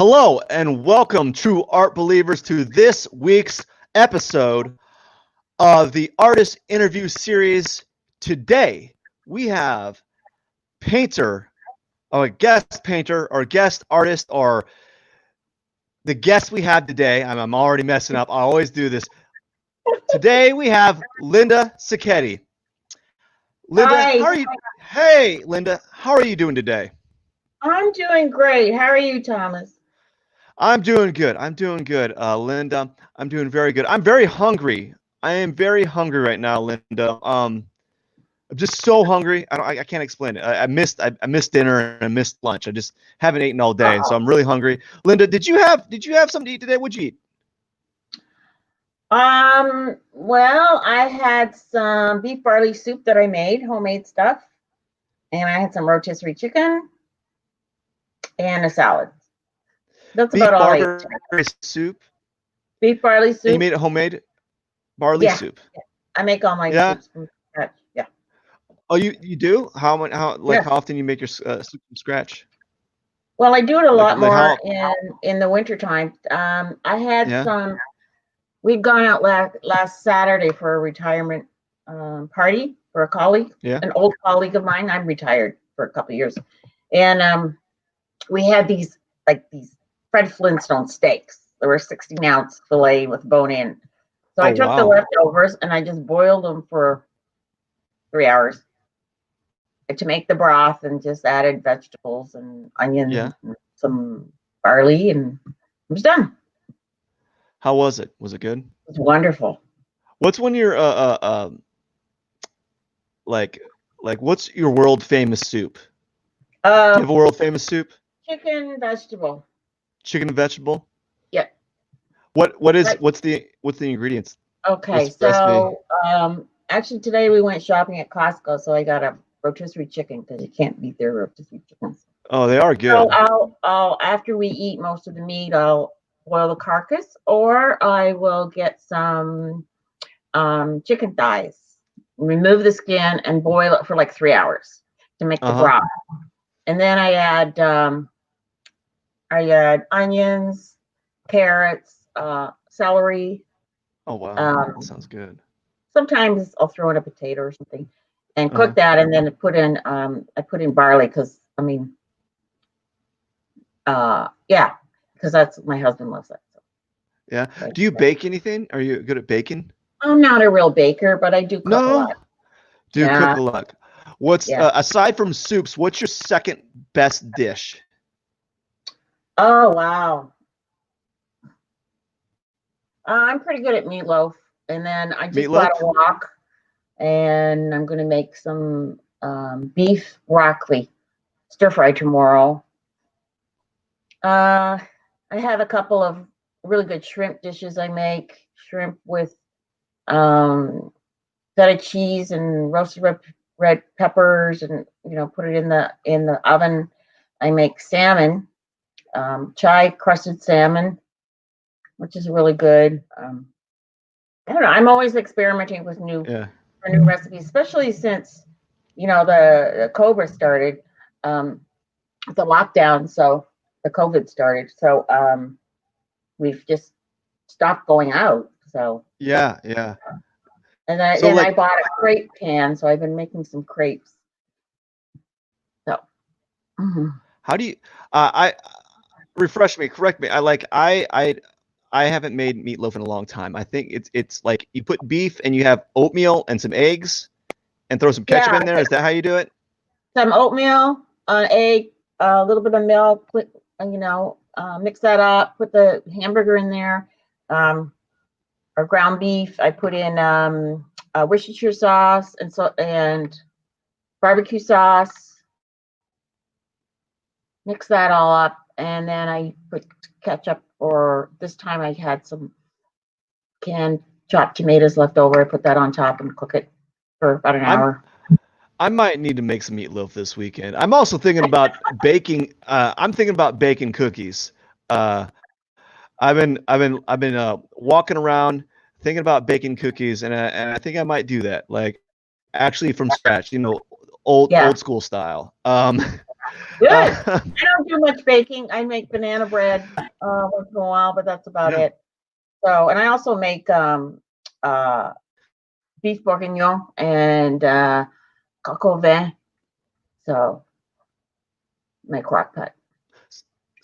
Hello and welcome, true art believers, to this week's episode of the Artist Interview Series. Today, we have painter, or a guest painter, or guest artist, or the guest we have today. I'm already messing up. I always do this. Today, we have Linda Sacketti. Linda, Hi. how are you? Hey, Linda, how are you doing today? I'm doing great. How are you, Thomas? I'm doing good. Linda. I'm doing very good. I'm very hungry. I am very hungry right now, Linda. I'm just so hungry. I can't explain it. I missed dinner and I missed lunch. I just haven't eaten all day, and so I'm really hungry. Linda, did you have something to eat today? What'd you eat? Well, I had some beef barley soup that I made, homemade stuff, and I had some rotisserie chicken and a salad. That's Beef about all I barley ate. soup. Beef barley soup. And you made it homemade barley soup. Yeah. I make all my soups from scratch. Yeah. Oh, you do? How often you make your soup from scratch? Well, I do it a lot more how- in the wintertime. I had Yeah. some. We'd gone out last Saturday for a retirement party for a colleague, an old colleague of mine. I'm retired for a couple of years, and we had these Fred Flintstone steaks. There were 16-ounce filet with bone in. So I took the leftovers and I just boiled them for 3 hours to make the broth, and just added vegetables and onions and some barley, and it was done. How was it? Was it good? It was wonderful. What's one of your what's your world famous soup? Do you have a world famous soup? Chicken vegetable. Chicken and vegetable? Yeah. What's the ingredients? Okay, so actually today we went shopping at Costco, so I got a rotisserie chicken because you can't beat their rotisserie chickens. Oh, they are good. So I'll after we eat most of the meat, I'll boil the carcass, or I will get some chicken thighs, remove the skin, and boil it for like 3 hours to make the broth. And then I add onions, carrots, celery. Oh wow, that sounds good. Sometimes I'll throw in a potato or something, and cook that, and then I put in barley because because that's my husband loves that. So. Yeah. Do you bake anything? Are you good at baking? I'm not a real baker, but I do cook a lot. Cook a lot. What's aside from soups? What's your second best dish? Oh wow. I'm pretty good at meatloaf, and then I just got a wok, and I'm going to make some beef broccoli stir fry tomorrow. I have a couple of really good shrimp dishes I make. Shrimp with feta cheese and roasted red peppers, and put it in the oven. I make salmon, chai crusted salmon, which is really good. I don't know. I'm always experimenting with new recipes, especially since the COVID started, the lockdown. So the COVID started. So we've just stopped going out. So yeah. And I bought a crepe pan, so I've been making some crepes. So how do you? I refresh me, correct me. I haven't made meatloaf in a long time. I think it's like you put beef and you have oatmeal and some eggs and throw some ketchup in there. Is that how you do it? Some oatmeal, an egg, a little bit of milk, mix that up, put the hamburger in there, or ground beef. I put in Worcestershire sauce and barbecue sauce. Mix that all up, and then I put ketchup, or this time I had some canned chopped tomatoes left over. I put that on top and cook it for about an hour. I might need to make some meatloaf this weekend. I'm also thinking about baking. I'm thinking about baking cookies. I've been walking around thinking about baking cookies, and I think I might do that. Like actually from scratch, old school style. Good. Uh, I don't do much baking. I make banana bread once in a while, but that's about yeah. it. So, and I also make beef bourguignon and coq au vin. So, my crock pot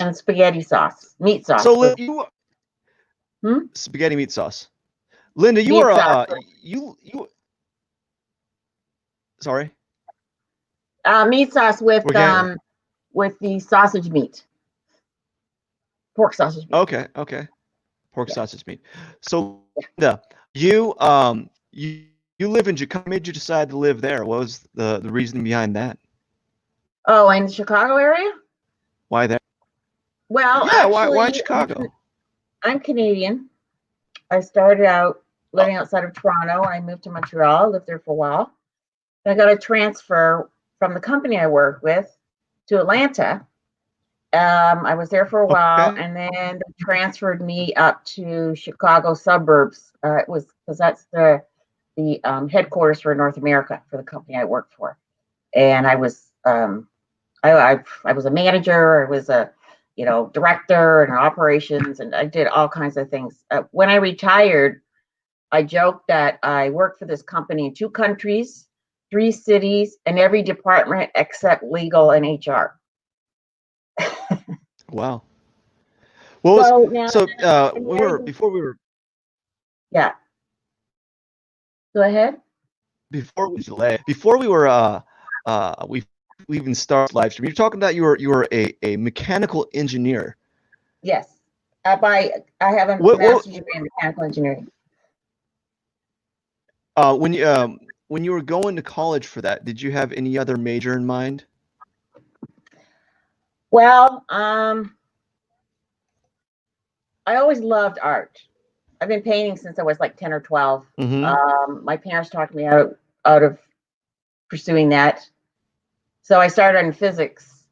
and spaghetti sauce, meat sauce. So you spaghetti meat sauce. Linda, you Meat are sauce. you. Sorry. Meat sauce We're getting. with the sausage meat, pork sausage meat. Okay. Pork Yeah. sausage meat. So, Linda, you live in Chicago. What made you decide to live there? What was the reason behind that? Oh, in the Chicago area? Why there? Well, Yeah. Why actually, Chicago? I'm Canadian. I started out living outside of Toronto. I moved to Montreal, lived there for a while. I got a transfer from the company I worked with to Atlanta. I was there for a while, Okay. and then they transferred me up to Chicago suburbs. It was because that's the headquarters for North America for the company I worked for, and I was I was a manager. I was a director and operations, and I did all kinds of things. When I retired, I joked that I worked for this company in 2 countries, 3 cities, and every department except legal and HR. Wow. What was So now, so we were before we were yeah, go ahead. before we were we even started live stream. You're talking that you were a mechanical engineer. Yes, I have a What master's degree in mechanical engineering. when you were going to college for that, did you have any other major in mind? Well, I always loved art. I've been painting since I was like 10 or 12. Mm-hmm. My parents talked me out of pursuing that. So I started in physics,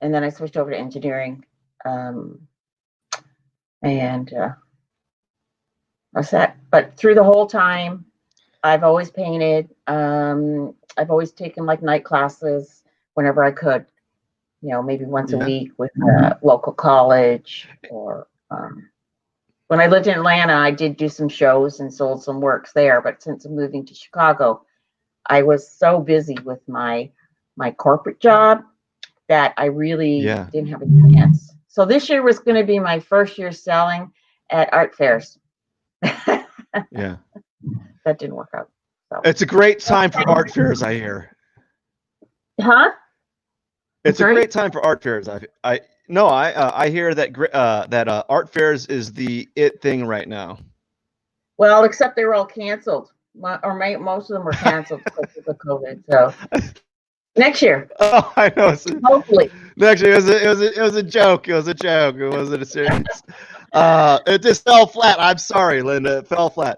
and then I switched over to engineering. And that's that. But through the whole time, I've always painted. I've always taken like night classes whenever I could. Maybe once a Yeah. week with a local college. Or when I lived in Atlanta, I did do some shows and sold some works there. But since I'm moving to Chicago, I was so busy with my corporate job that I really Yeah. didn't have a chance. So this year was going to be my first year selling at art fairs. Yeah. That didn't work out. So. It's a great time for art fairs, I hear. Huh? It's a Sorry? great time for art fairs. I hear that that art fairs is the it thing right now. Well, except they were all canceled, most of them were canceled because of the COVID. So next year, Oh, I know. hopefully. Actually, it was a joke. It was a joke. It wasn't a serious. It just fell flat. I'm sorry, Linda. It fell flat.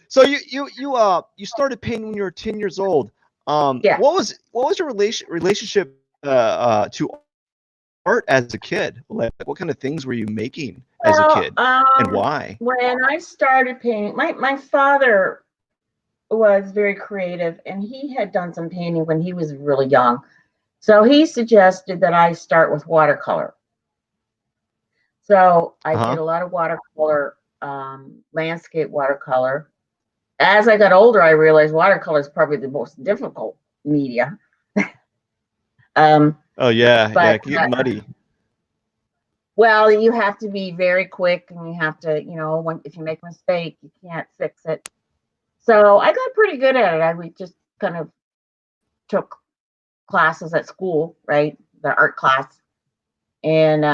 So you started painting when you were 10 years old. Yeah. What was your relationship to art as a kid? Like, what kind of things were you making as a Well, kid, and why? when I started painting, my father was very creative, and he had done some painting when he was really young. So he suggested that I start with watercolor. So I did a lot of watercolor, landscape watercolor. As I got older, I realized watercolor is probably the most difficult media. Oh yeah, But it can get muddy. well, you have to be very quick, and you have to, if you make a mistake, you can't fix it. So I got pretty good at it. We just kind of took classes at school, right? The art class. And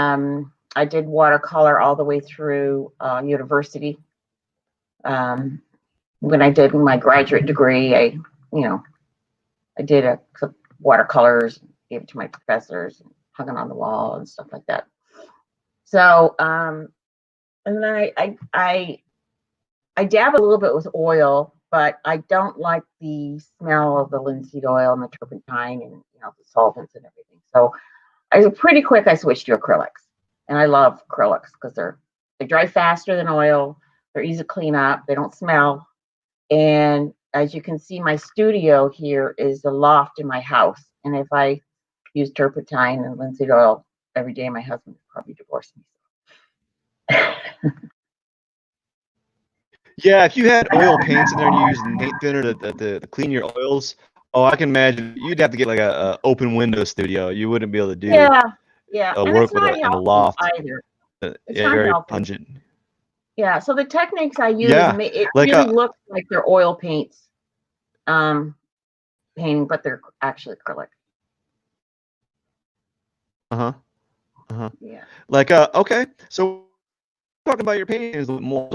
I did watercolor all the way through university. When I did my graduate degree, I did watercolors, gave it to my professors, hung it on the wall and stuff like that. So, and then I dabble a little bit with oil, but I don't like the smell of the linseed oil and the turpentine and the solvents and everything. So pretty quick I switched to acrylics, and I love acrylics because they dry faster than oil. They're easy to clean up. They don't smell. And as you can see, my studio here is the loft in my house. And if I use turpentine and linseed oil every day. My husband would probably divorce me. Yeah, if you had oil paints in there and you use paint thinner to clean your oils, oh, I can imagine you'd have to get like a open window studio. You wouldn't be able to do Yeah, and it's work with not in a healthy loft. either. It's Yeah, not very healthy. pungent. Yeah, so the techniques I use, Yeah, it like really looks like they're oil paints, painting, but they're actually acrylic. Yeah. Like okay, so talking about your paintings a little more.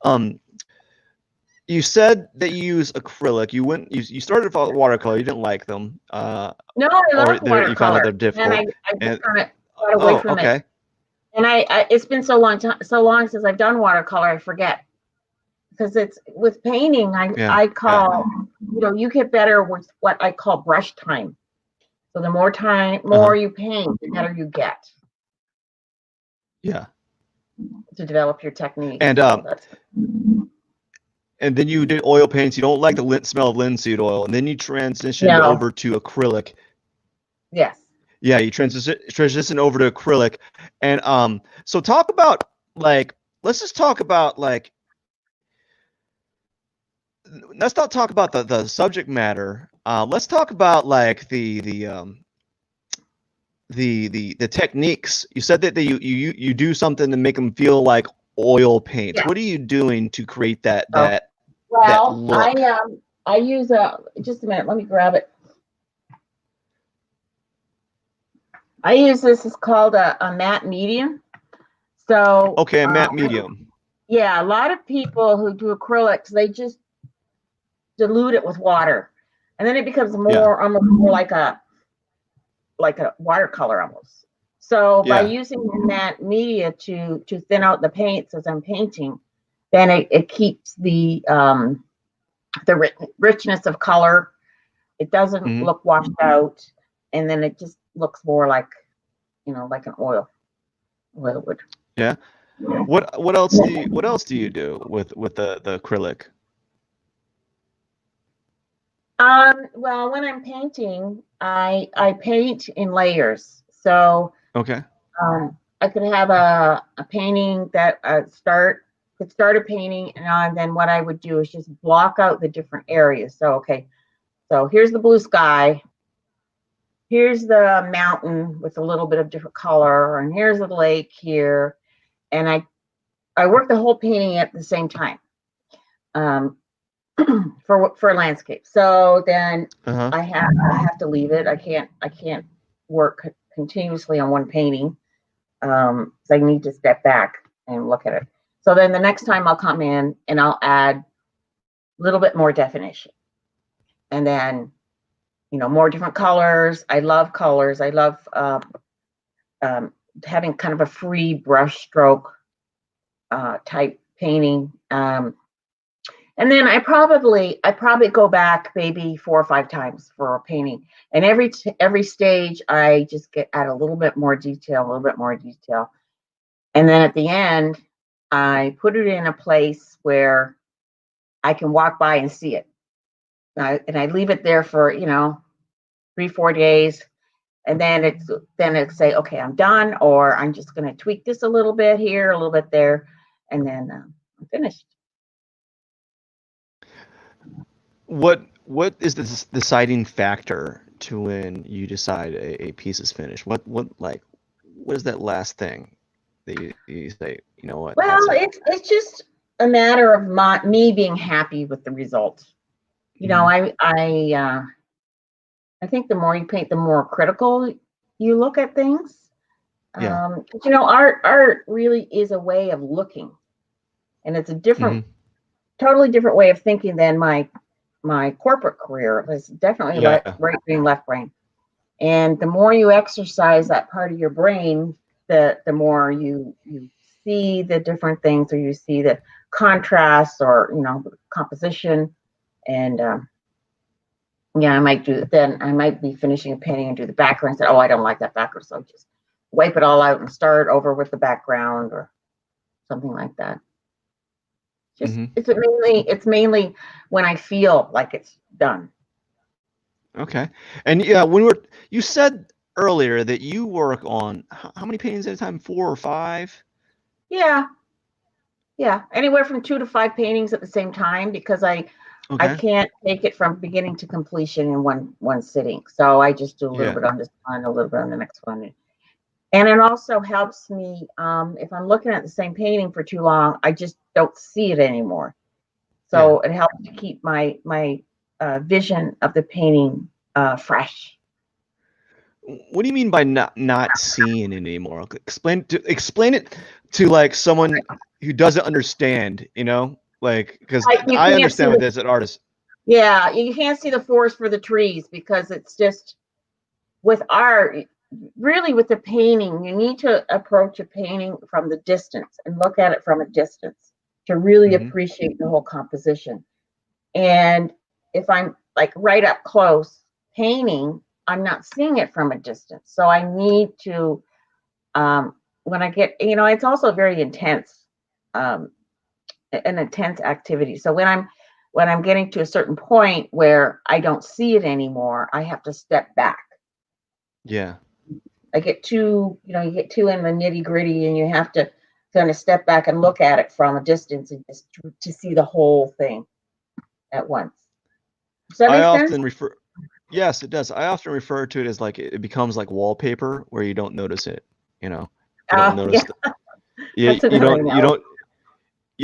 So, you said that you use acrylic. You started with watercolor. You didn't like them. No, I love You found that watercolor, they're and difficult. I just kind of got away Oh, from it. okay. And I it's been so long since I've done watercolor, I forget. Because it's with painting, I call, you get better with what I call brush time. So the more you paint, the better you get. Yeah. To develop your technique. And and then you did oil paints. You don't like the smell of linseed oil, and then you transitioned over to acrylic. Yes. Yeah, you transition over to acrylic, and so talk about let's just talk about let's not talk about the subject matter. Let's talk about the techniques. You said that you do something to make them feel like oil paints. Yeah. What are you doing to create that look? I use just a minute. Let me grab it. I use this. It's called a matte medium. So okay, a matte medium. Yeah, a lot of people who do acrylics, they just dilute it with water, and then it becomes almost more like a watercolor almost. So by using that media to thin out the paints as I'm painting, then it keeps the richness of color. It doesn't look washed out, and then it just looks more like like an oil would. Yeah. What else do you do with the acrylic? Well, when I'm painting, I paint in layers. So okay. I could have a painting that could start a painting, and then what I would do is just block out the different areas. So so here's the blue sky, here's the mountain with a little bit of different color, and here's the lake here, and I work the whole painting at the same time. For a landscape. So then I have to leave it. I can't work continuously on one painting. So I need to step back and look at it. So then the next time I'll come in and I'll add a little bit more definition. And then, more different colors. I love colors. I love having kind of a free brush stroke type painting. And then I probably go back maybe 4 or 5 times for a painting. And every stage I just add a little bit more detail, And then at the end, I put it in a place where I can walk by and see it. And I leave it there for, 3, 4 days. And then it's say, okay, I'm done, or I'm just going to tweak this a little bit here, a little bit there, and then I'm finished. What is the deciding factor to when you decide a piece is finished? What is that last thing that you say, you know what? Well, it's just a matter of me being happy with the result. I think the more you paint, the more critical you look at things. Yeah. Art really is a way of looking, and it's a totally different way of thinking than my corporate career. It was definitely right brain, left brain. And the more you exercise that part of your brain, the more you see the different things, or you see the contrast, or composition. And I might be finishing a painting and do the background and say, oh, I don't like that background, so just wipe it all out and start over with the background or something like that. Just it's mainly when I feel like it's done. Okay. And you said earlier that you work on how many paintings at a time? 4 or 5? Yeah, yeah, anywhere from 2 to 5 paintings at the same time, because I Okay. can't take it from beginning to completion in one sitting. So I just do a little Yeah. bit on this one, a little bit on the next one. And it also helps me, if I'm looking at the same painting for too long, I just don't see it anymore. Yeah. So it helps to keep my vision of the painting fresh. What do you mean by not seeing it anymore? Explain it to like someone who doesn't understand, like because Like you I can't see understand with the, this as an artist. yeah, you can't see the forest for the trees, because it's just, with art, really with the painting, you need to approach a painting from the distance and look at it from a distance to really Hmm. appreciate the whole composition. And if I'm like right up close painting, I'm not seeing it from a distance. So I need to, when I get, it's also very intense, um, an intense activity. So when I'm getting to a certain point where I don't see it anymore, I have to step back. Yeah. I get too, you get too in the nitty gritty, and you have to kind of step back and look at it from a distance, and just to see the whole thing at once. Does that I make sense? often refer. Yes, it does. I often refer to it as like it becomes like wallpaper where you don't notice it. You don't Yeah, notice that's you another don't you analogy.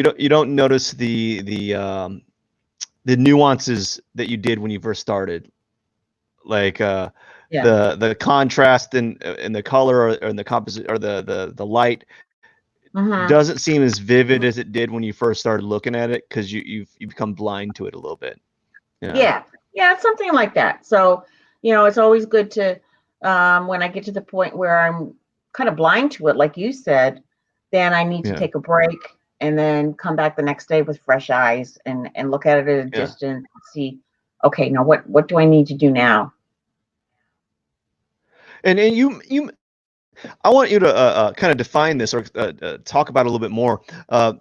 don't you don't notice the nuances that you did when you first started, like Yeah. the contrast in the color or in the composite or the light Hmm. doesn't seem as vivid as it did when you first started looking at it because you become blind to it a little bit. Yeah. Yeah, it's something like that. So, it's always good to, when I get to the point where I'm kind of blind to it, like you said, then I need to Yeah. take a break and then come back the next day with fresh eyes and look at it at a Yeah. distance and see, okay, now what do I need to do now? And I want you to kind of define this or talk about it a little bit more,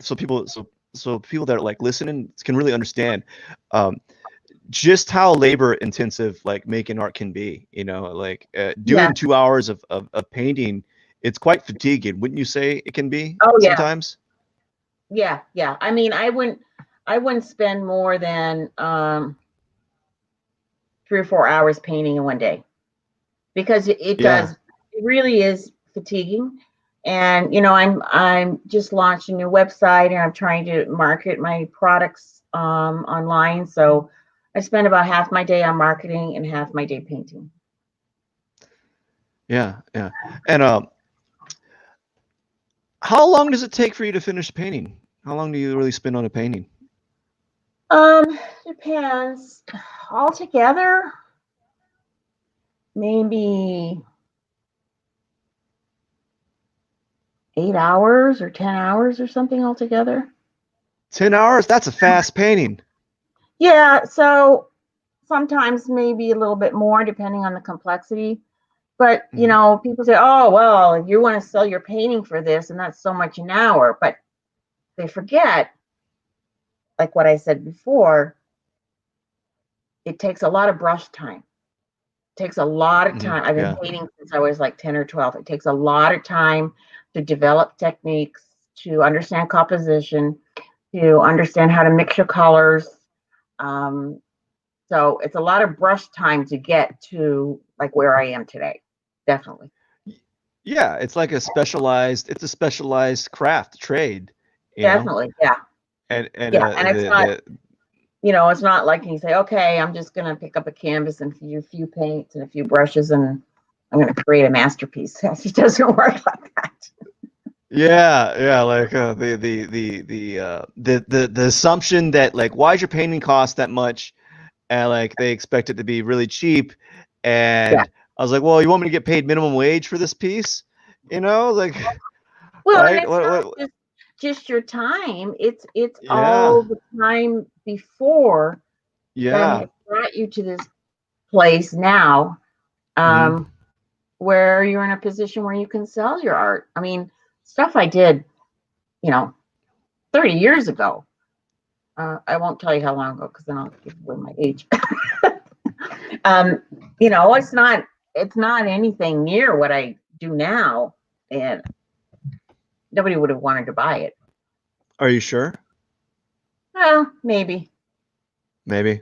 so people that are like listening can really understand um, just how labor intensive like making art can be. Like Yeah. doing 2 hours of painting, it's quite fatiguing, wouldn't you say it can be Oh yeah. sometimes? Yeah. Yeah. I mean, I wouldn't spend more than 3 or 4 hours painting in one day, because it Yeah. does, it really is fatiguing. And I'm just launched a new website, and I'm trying to market my products online. So I spend about half my day on marketing and half my day painting. Yeah. Yeah. And how long does it take for you to finish painting? How long do you really spend on a painting? Depends. Altogether, maybe 8 hours or 10 hours or something altogether. 10 hours? That's a fast painting. Yeah, so sometimes maybe a little bit more depending on the complexity. But Mhm. people say, "Oh, well, if you want to sell your painting for this, and that's so much an hour." But they forget, like what I said before, it takes a lot of brush time. It takes a lot of Mhm. time. I've been Yeah. painting since I was like 10 or 12. It takes a lot of time to develop techniques, to understand composition, to understand how to mix your colors. Um, so it's a lot of brush time to get to like where I am today. Definitely. Yeah, it's a specialized craft trade, you know. Definitely. Yeah. And Yeah. And it's not, the it's not like you say, okay, I'm just going to pick up a canvas and a few paints and a few brushes, and I'm going to create a masterpiece. It doesn't work like that. yeah, like the assumption that like why is your painting cost that much, and like they expect it to be really cheap, Yeah. and I was like, well, you want me to get paid minimum wage for this piece, like, Well, and right? it's not What just your time. It's Yeah, all the time before that yeah. has brought you to this place now, Hmm. um, where you're in a position where you can sell your art. I mean, stuff I did, you know, 30 years ago. I won't tell you how long ago, because then I'll give away my age. um, it's not. it's not anything near what I do now, and nobody would have wanted to buy it. Are you sure? Well, maybe. Maybe.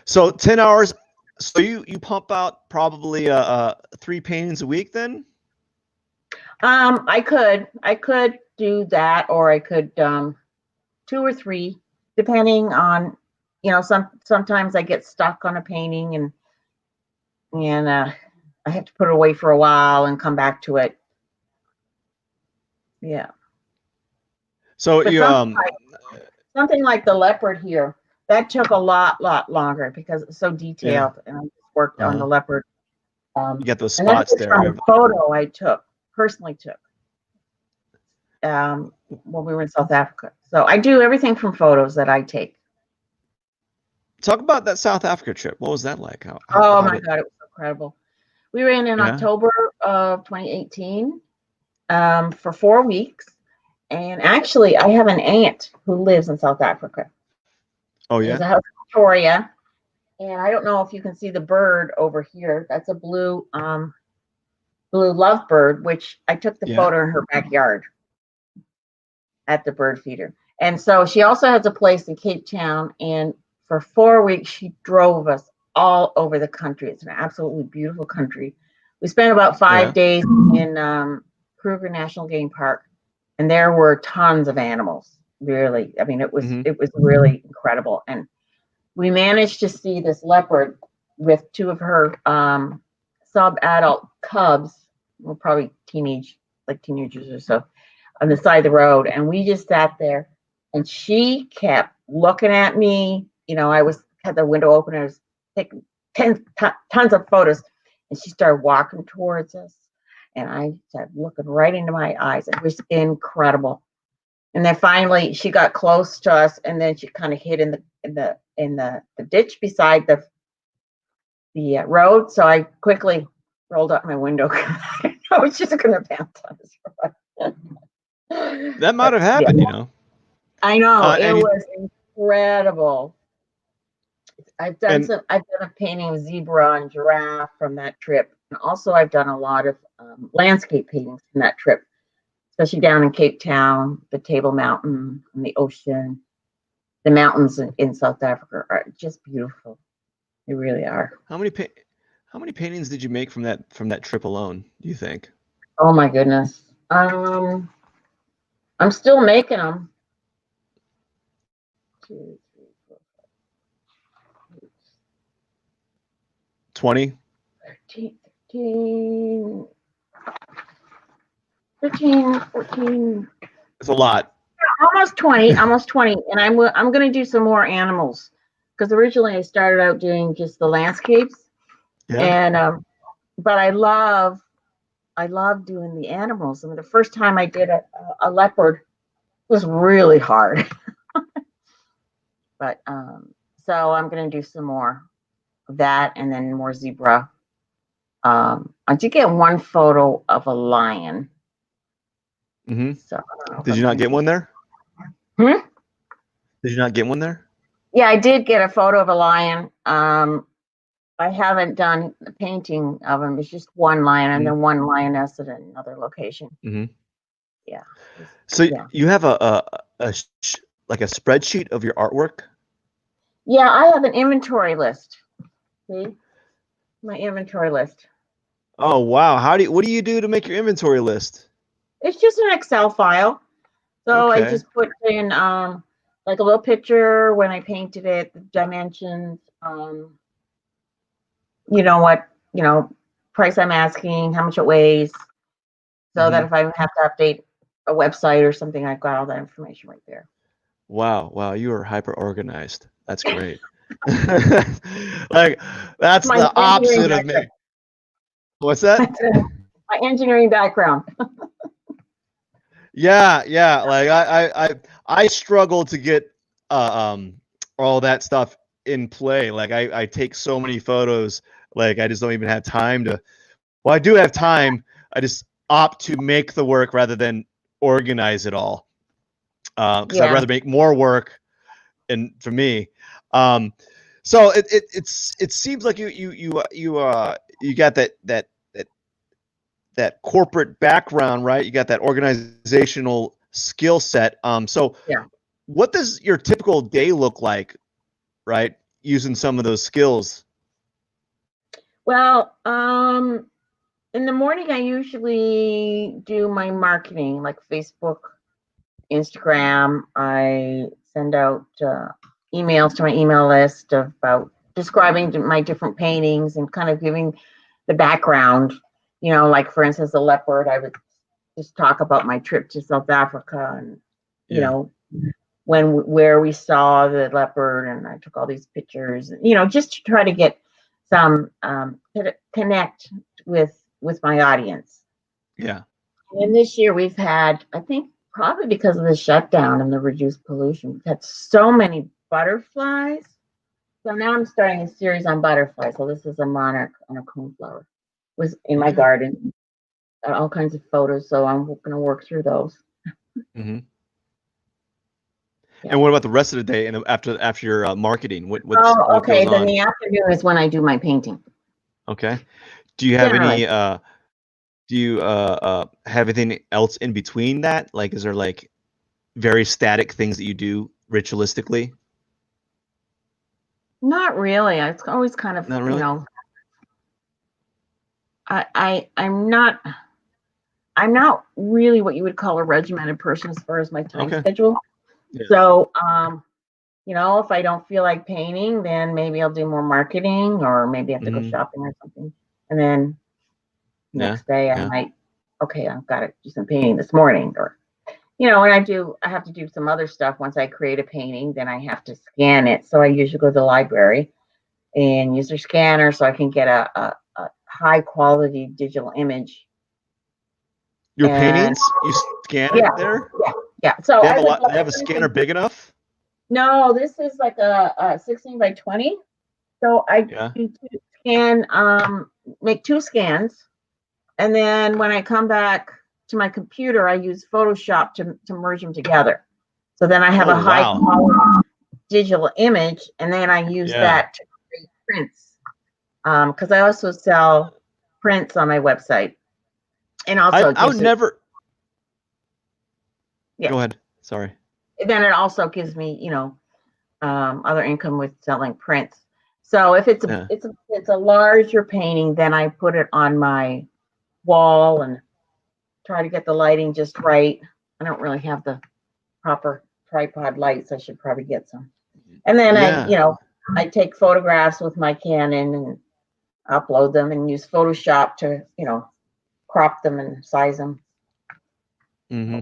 So 10 hours. So you pump out probably 3 paintings a week then? I could do that, or I could 2 or 3, depending on, sometimes I get stuck on a painting and I have to put it away for a while and come back to it. Yeah. So But you something like the leopard here, that took a lot longer because it's so yeah. detailed, and I just worked on the leopard. You got those And that's spots just from there. a photo I personally took, when we were in South Africa. So I do everything from photos that I take. Talk about that South Africa trip. What was that like? Oh my God, it was incredible. We were in Yeah. October of 2018 for 4 weeks. And actually, I have an aunt who lives in South Africa. Oh, There's a yeah? house in Victoria. And I don't know if you can see the bird over here. That's a blue lovebird, which I took the Yeah. photo in her backyard at the bird feeder. And so she also has a place in Cape Town. And for 4 weeks, she drove us all over the country. It's an absolutely beautiful country. We spent about 5 Yeah. days in Kruger National Game Park, and there were tons of animals. Really, I mean, it was really incredible. And we managed to see this leopard with 2 of her sub-adult cubs, well, probably teenagers or so, on the side of the road. And we just sat there, and she kept looking at me. I had the window open, and I was taking tons of photos, and she started walking towards us, and I started looking right into my eyes. It was incredible. And then finally she got close to us, and then she kind of hid in the ditch beside the road. So I quickly rolled up my window. I was just going to bounce on this road. That might have happened, I know. It and was incredible. I've done a painting of zebra and giraffe from that trip. And also I've done a lot of landscape paintings from that trip, especially down in Cape Town, the Table Mountain and the ocean. The mountains in South Africa are just beautiful. They really are. How many paintings did you make from that trip alone, do you think? Oh my goodness. I'm still making them. 2, 3, 4, 5, 20? 13, 14. It's a lot. Almost 20. And I'm going to do some more animals, because originally I started out doing just the landscapes. Yeah. And but I love doing the animals. I mean, the first time I did a leopard was really hard. But so I'm going to do some more of that, and then more zebra. I did get one photo of a lion. So did you not get one there? Did you not get one there? Yeah, I did get a photo of a lion. I haven't done the painting of him. It's just one lion, and then one lioness at another location. Yeah. So you have like a spreadsheet of your artwork? Yeah, I have an inventory list. See, my inventory list. Oh wow! What do you do to make your inventory list? It's just an Excel file. So I just put in like a little picture when I painted it, the dimensions, price I'm asking, how much it weighs, so that if I have to update a website or something, I've got all that information right there. Wow, you are hyper organized. That's great. Like, that's the opposite of me. What's that? My engineering background. Yeah. Like I struggle to get all that stuff in play. Like I take so many photos, like I just don't even have time to. Well, I do have time. I just opt to make the work rather than organize it all. Because I'd rather make more work, and for me, so it seems like you you got that corporate background, right? You got that organizational skill set. So Yeah. what does your typical day look like, right? Using some of those skills. Well, in the morning, I usually do my marketing, like Facebook, Instagram. I send out emails to my email list about describing my different paintings and kind of giving the background. Like for instance, the leopard, I would just talk about my trip to South Africa and, Yeah. where we saw the leopard, and I took all these pictures, just to try to get some connect with my audience. Yeah. And this year we've had, I think, probably because of the shutdown and the reduced pollution, we've had so many butterflies. So now I'm starting a series on butterflies. So this is a monarch on a coneflower. Was in my garden. All kinds of photos. So I'm going to work through those. Mm-hmm. Yeah. And what about the rest of the day and after your marketing? What Okay. goes Then on? the afternoon is when I do my painting. Okay. Do you have Generally. any do you have anything else in between that? Like, is there like very static things that you do ritualistically? Not really. It's always kind of, Not really. I'm not really what you would call a regimented person as far as my time schedule. Yeah. So, if I don't feel like painting, then maybe I'll do more marketing, or maybe I have to go shopping or something. And then next day I might, I've got to do some painting this morning, or, and I have to do some other stuff. Once I create a painting, then I have to scan it. So I usually go to the library and use their scanner so I can get a high quality digital image. Your paintings, you scan it there? Yeah. So they have a scanner big enough? No, this is like a 16 by 20. So I can make 2 scans, and then when I come back to my computer, I use Photoshop to merge them together. So then I have a high quality digital image, and then I use that to create prints. Because I also sell prints on my website, and also I would never. Yeah. Go ahead. Sorry. Then it also gives me, other income with selling prints. So if it's a larger painting, then I put it on my wall and try to get the lighting just right. I don't really have the proper tripod lights. I should probably get some. And then I take photographs with my Canon and upload them and use Photoshop to, crop them and size them. Mm-hmm.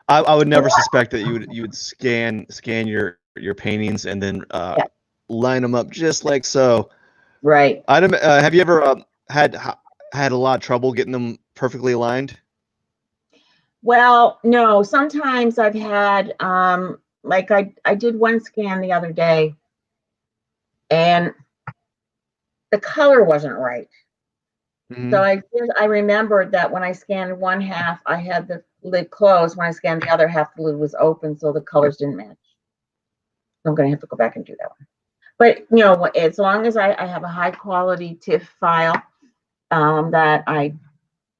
I would never suspect that you would scan your paintings and then line them up just like so. Right. Have you ever had a lot of trouble getting them perfectly aligned? Well, no. Sometimes I've had like I did one scan the other day, and the color wasn't right. Mm-hmm. So I remembered that when I scanned one half, I had the lid closed. When I scanned the other half, the lid was open, so the colors didn't match. I'm going to have to go back and do that one. But, as long as I have a high quality TIFF file that I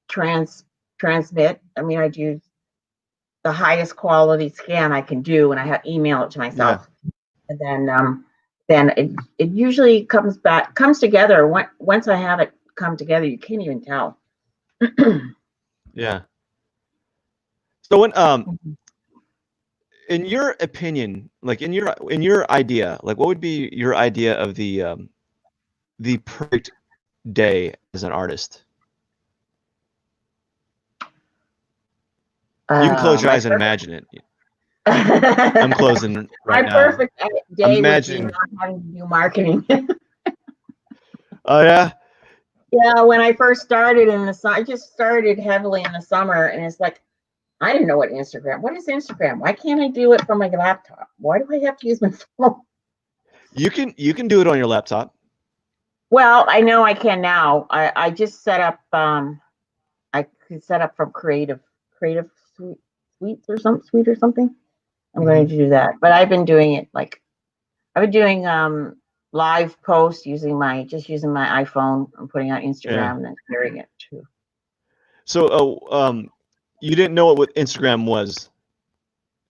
transmit, I do the highest quality scan I can do, and I email it to myself. And then it usually comes together. Once I have it come together, you can't even tell. Yeah. So when in your opinion, like in your idea, like what would be your idea of the perfect day as an artist? You can close your eyes and imagine it. I'm closing right now. My perfect day would be not having to do marketing. Oh yeah. Yeah, when I first started I just started heavily in the summer, and it's like, I didn't know what is Instagram? Why can't I do it from my laptop? Why do I have to use my phone? You can do it on your laptop. Well, I know I can now. I just set up I could set up from creative suite or something. I'm going to do that. But I've been doing it I've been doing live post using my iPhone and putting on Instagram and then sharing it too. So, you didn't know what Instagram was?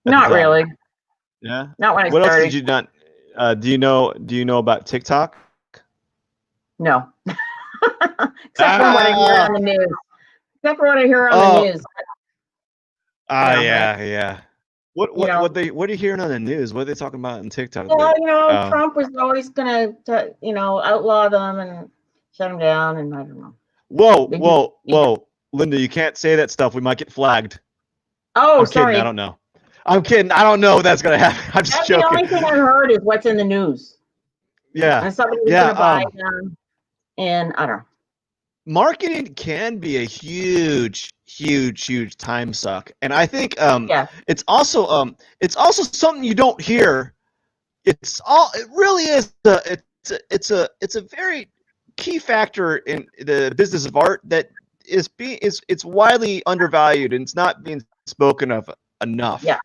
Not really. Yeah. Not when I What else started. did you not? Do you know about TikTok? No. Except for what I hear on the news. Except for what I hear on the news. Yeah. What are you hearing on the news? What are they talking about on TikTok? Well, Trump was always gonna outlaw them and shut them down, and I don't know. Whoa, Linda, you can't say that stuff. We might get flagged. Oh, I'm sorry. kidding. I don't know. I'm kidding. I don't know if that's gonna happen. I'm just joking. The only thing I heard is what's in the news. Yeah. And somebody was gonna buy them, and I don't know. Marketing can be a huge time suck, and I think it's also something you don't hear. It really is it's a very key factor in the business of art that it's widely undervalued and it's not being spoken of enough. Yeah.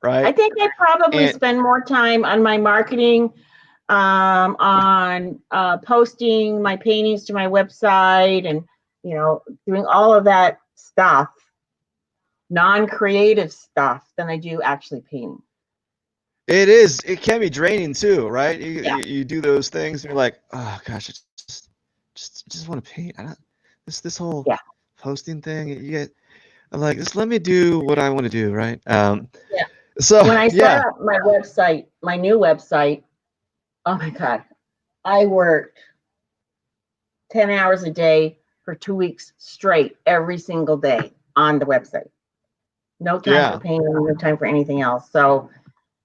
Right. I think I probably spend more time on my marketing, on posting my paintings to my website, and doing all of that stuff, non-creative stuff, than I do actually painting. It can be draining too, right? You do those things and you're like, oh gosh, I just want to paint. This whole posting thing, I'm like, just let me do what I want to do, right? So when I set up my website, my new website, oh my God, I worked 10 hours a day for 2 weeks straight, every single day on the website. No time for painting, no time for anything else. So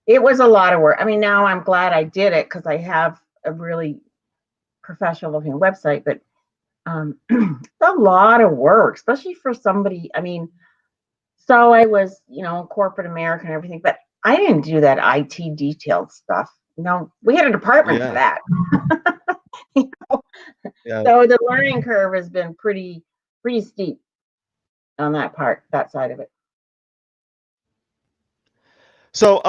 it was a lot of work. I mean, now I'm glad I did it because I have a really professional looking website, but it's a lot of work, especially for somebody. I mean, so I was, corporate America and everything, but I didn't do that IT detailed stuff. We had a department for that. So the learning curve has been pretty steep on that side of it. So,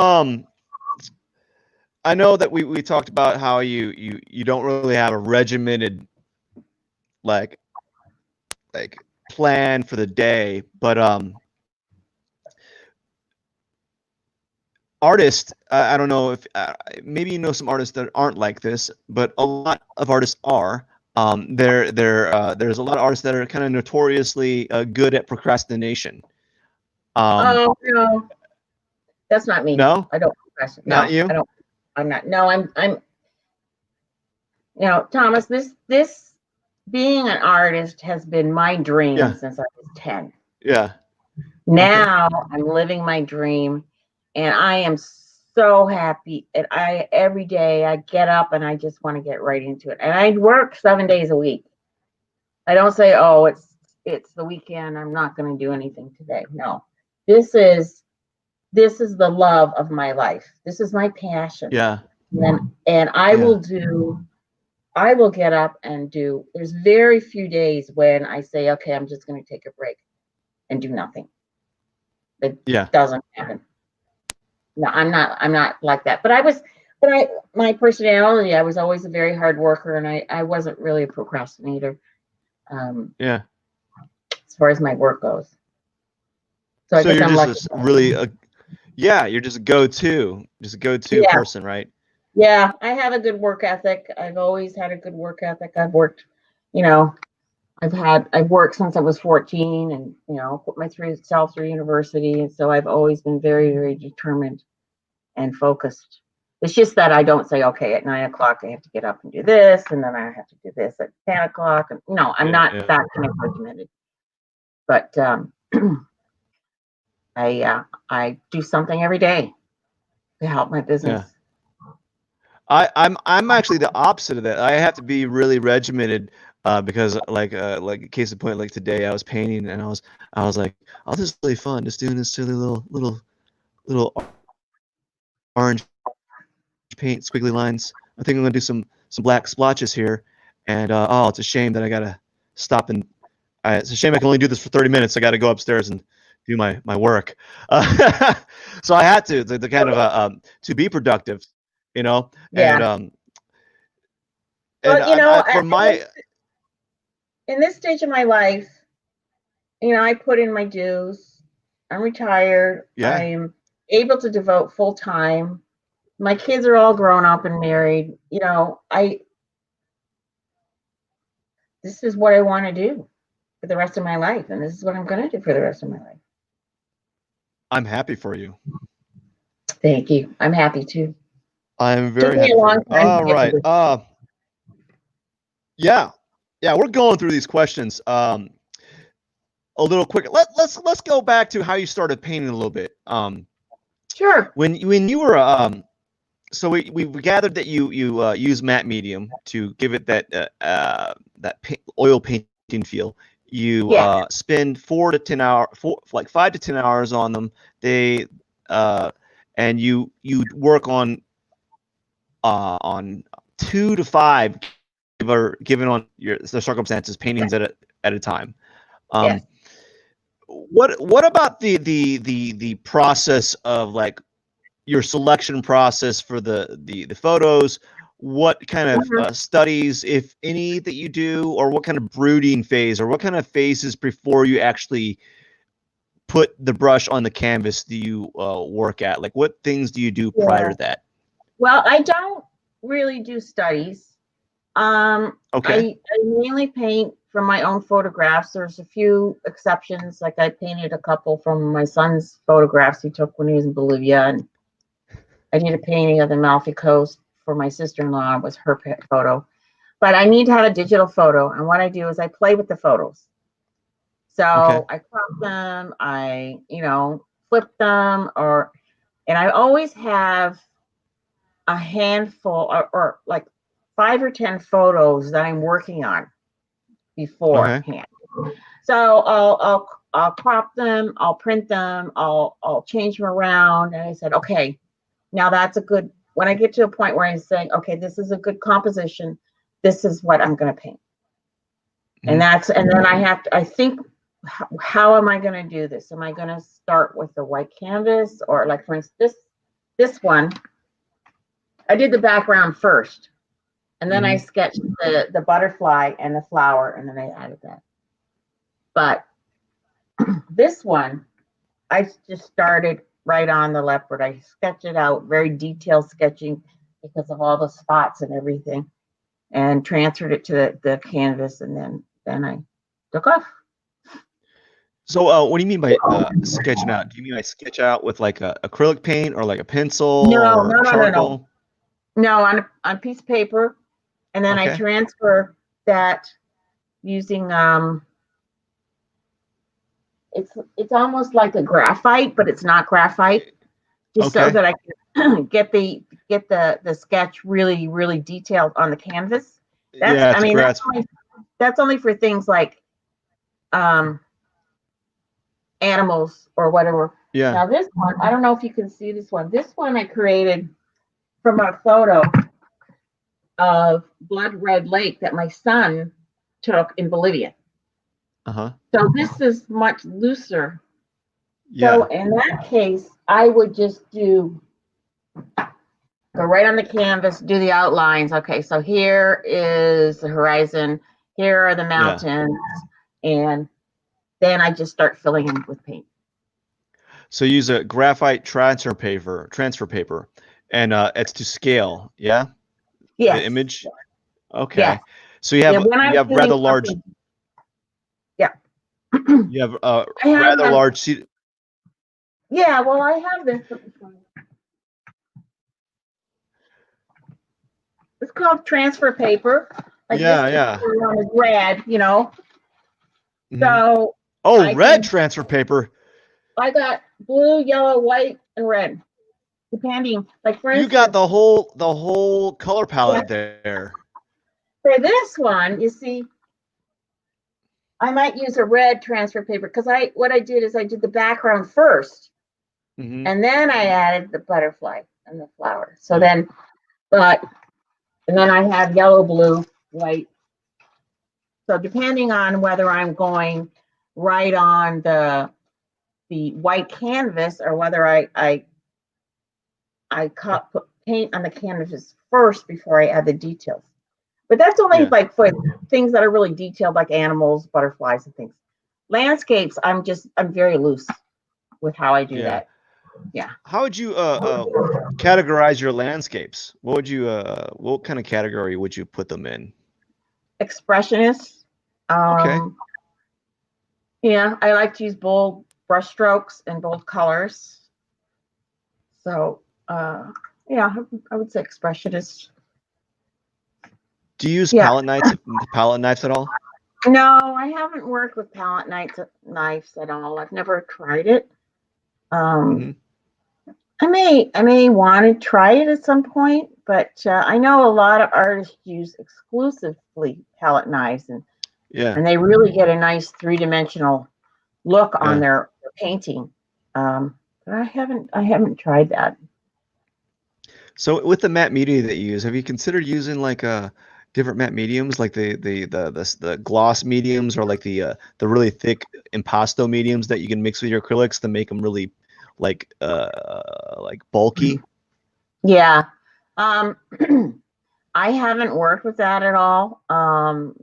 I know that we talked about how you don't really have a regimented like plan for the day, but artists, I don't know if maybe you know some artists that aren't like this, but a lot of artists are. There's a lot of artists that are kind of notoriously good at procrastination. Oh no, that's not me. No, I don't procrastinate. Not you. I'm not. No, I'm. Thomas, this being an artist has been my dream since I was 10. Yeah. Now I'm living my dream, and I am so happy. And every day I get up and I just want to get right into it. And I work 7 days a week. I don't say, oh, it's the weekend, I'm not going to do anything today. No, this is the love of my life. This is my passion. Yeah. And I will get up and do. There's very few days when I say, okay, I'm just going to take a break and do nothing. It doesn't happen. No, I'm not like that. My personality, I was always a very hard worker, and I wasn't really a procrastinator. As far as my work goes. So I guess you're I'm just you're just a go-to person, right? Yeah, I have a good work ethic. I've always had a good work ethic. I've worked, I've worked since I was 14, and put myself through university, and so I've always been very, very determined and focused. It's just that I don't say, okay, at 9 o'clock I have to get up and do this, and then I have to do this at 10 o'clock. And I'm not that kind of regimented. But I do something every day to help my business. I'm actually the opposite of that. I have to be really regimented because like case in point, like today I was painting and I was like, oh, this is really fun, just doing this silly little orange paint squiggly lines. I think I'm gonna do some black splotches here, and oh, it's a shame that I gotta stop and it's a shame I can only do this for 30 minutes. I got to go upstairs and do my work. So I had to kind of to be productive, And And Well, you know, for my, in this stage of my life, you know, I put in my dues. I'm retired. yeah, I'm able to devote full time. My kids are all grown up and married. You know, this is what I want to do for the rest of my life, and this is what I'm going to do for the rest of my life. I'm happy for you. Thank you. I'm happy too. I'm Took very me happy a for long you. time to All get to right. this. Yeah. Yeah, we're going through these questions a little quick. Let's go back to how you started painting a little bit. Sure. When you were so we gathered that you use matte medium to give it that oil painting feel. You Yeah. spend 5 to 10 hours on them. They and you work on 2 to 5 given on the circumstances paintings at a time. Yes. What about the process of like your selection process for the photos? What kind of Mhm. studies, if any, that you do, or what kind of brooding phase, or what kind of phases before you actually put the brush on the canvas do you work at? Like, what things do you do prior Yeah. to that? Well, I don't really do studies. Okay. I mainly paint from my own photographs. There's a few exceptions, like I painted a couple from my son's photographs he took when he was in Bolivia, and I did a painting of the Amalfi Coast for my sister-in-law. It was her photo. But I need to have a digital photo, and what I do is I play with the photos. Okay. So I crop them, I, you know, flip them, and I always have a handful or like 5 or 10 photos that I'm working on Okay. beforehand. So I'll crop them, I'll print them, I'll change them around. And I said, okay, now that's a good. When I get to a point where I'm saying, okay, this is a good composition, this is what I'm going to paint. And Mhm. then I have to. I think, how am I going to do this? Am I going to start with the white canvas, or like for instance this one? I did the background first, and then I Mhm. sketched the butterfly and the flower, and then I added that. But this one, I just started right on the leopard. I sketched it out, very detailed sketching because of all the spots and everything, and transferred it to the canvas, and then I took off. So, what do you mean by sketching out? Do you mean I sketch out with like a acrylic paint or like a pencil No, or no, no, no, no. charcoal? No, on a piece of paper, and then I Okay. transfer that using it's almost like a graphite, but it's not graphite, just so Okay. that I can get the sketch really really detailed on the canvas. That's Yeah, I it's a mean grass. that's only for things like um animals or whatever. Yeah. Now this one, I don't know if you can see this one. This one I created from a photo of Blood Red Lake that my son took in Bolivia. Uh-huh. So this is much looser. So Yeah. in that case, I would just go right on the canvas, do the outlines. Okay, so here is the horizon, here are the Yeah. mountains, and then I just start filling in with paint. So use a graphite transfer paper, and it's to scale. Yeah, the Yes, image. yes. Okay. So Yeah, when you I'm have doing rather large something, yeah. you have I have rather large seat. yeah, well, I have this. It's called transfer paper. Like this Yeah, yeah. particular one is red, you know. Hmm. So Oh, I red can transfer paper. I got blue, yellow, white, and red, depending. Like for You got instance, the whole color yeah, palette there. for this one, you see, I might use a red transfer paper because what I did is I did the background first, Hmm. and then I added the butterfly and the flower. So Yeah. then, but and then I have yellow, blue, white. So depending on whether I'm going right on the white canvas or whether I put paint on the canvas first before I add the details. But that's only Yeah. like for things that are really detailed, like animals, butterflies, and things. Landscapes, I'm very loose with how I do Yeah. that. Yeah. How would you categorize your landscapes? What would you what kind of category would you put them in? Expressionist. Okay. Yeah, I like to use bold brush strokes and bold colors. So, yeah, I would say expressionist. Do you use Yeah. palette knives at all? No, I haven't worked with palette knives at all. I've never tried it. Um, Hmm. I may want to try it at some point, but I know a lot of artists use exclusively palette knives, Yeah. and they really get a nice three-dimensional look on Yeah. their painting. But I haven't tried that. So with the matte media that you use, have you considered using like different matte mediums, like the gloss mediums, or like the really thick impasto mediums that you can mix with your acrylics to make them really like bulky? Yeah. Um, I haven't worked with that at all. That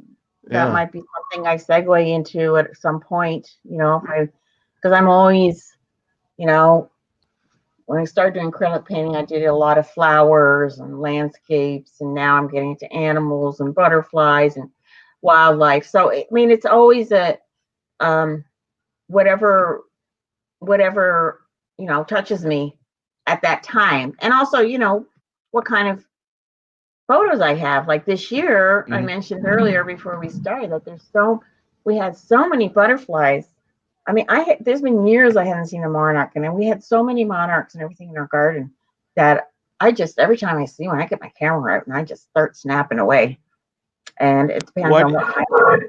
Yeah. might be something I segue into at some point, because I'm always, you know, when I started doing acrylic painting, I did a lot of flowers and landscapes, and now I'm getting into animals and butterflies and wildlife. So, I mean, it's always um, whatever, whatever, touches me at that time. And also, what kind of photos I have. Like this year, I Hmm. mentioned earlier before we started that we had so many butterflies. I mean, there's been years I haven't seen a monarch, and we had so many monarchs and everything in our garden that I just every time I see one, I get my camera out and I just start snapping away. And it depends What on what kind.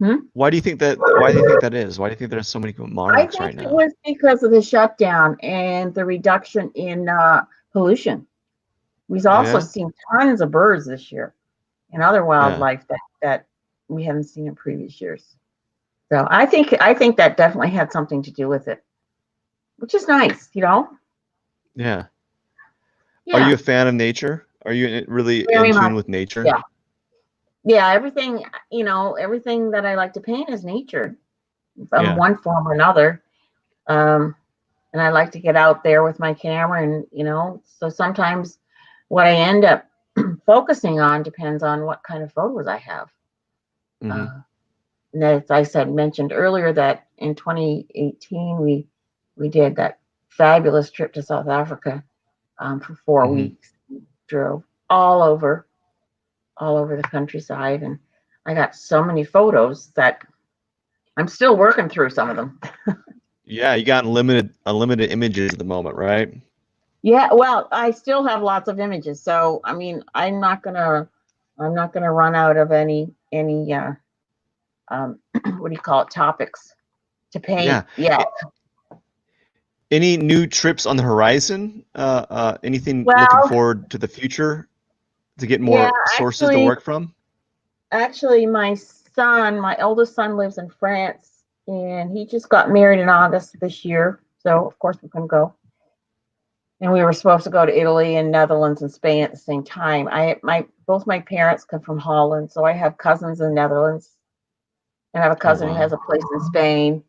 Hmm? Why do you think that? Why do you think that is? Why do you think there's so many I monarchs think right it now? was because of the shutdown and the reduction in pollution. We've Oh also yeah, seen tons of birds this year and other yeah, wildlife that we haven't seen in previous years. So I think that definitely had something to do with it, which is nice. yeah. Are you Yeah, a fan of nature? Are you really in very tune much. with nature? Yeah, yeah. Everything that I like to paint is nature, from Yeah. one form or another. Um, and I like to get out there with my camera, and so sometimes what I end up focusing on depends on what kind of photos I have. Hmm. Uh, And as I said, mentioned earlier, that in 2018 we did that fabulous trip to South Africa for 4 weeks. Hmm. Drove all over the countryside, and I got so many photos that I'm still working through some of them. Yeah, you got unlimited images at the moment, right? Yeah, well, I still have lots of images, so I mean, I'm not gonna run out of any what do you call it, topics to paint. Yeah. Yeah. A- Any new trips on the horizon? Anything looking Well, forward to the future to get yeah, more sources to actually, work from? My eldest son lives in France, and he just got married in August this year. So of course we couldn't go. And we were supposed to go to Italy and Netherlands and Spain at the same time. Both my parents come from Holland, so I have cousins in the Netherlands, and I have a Oh cousin who has wow. a place in Spain.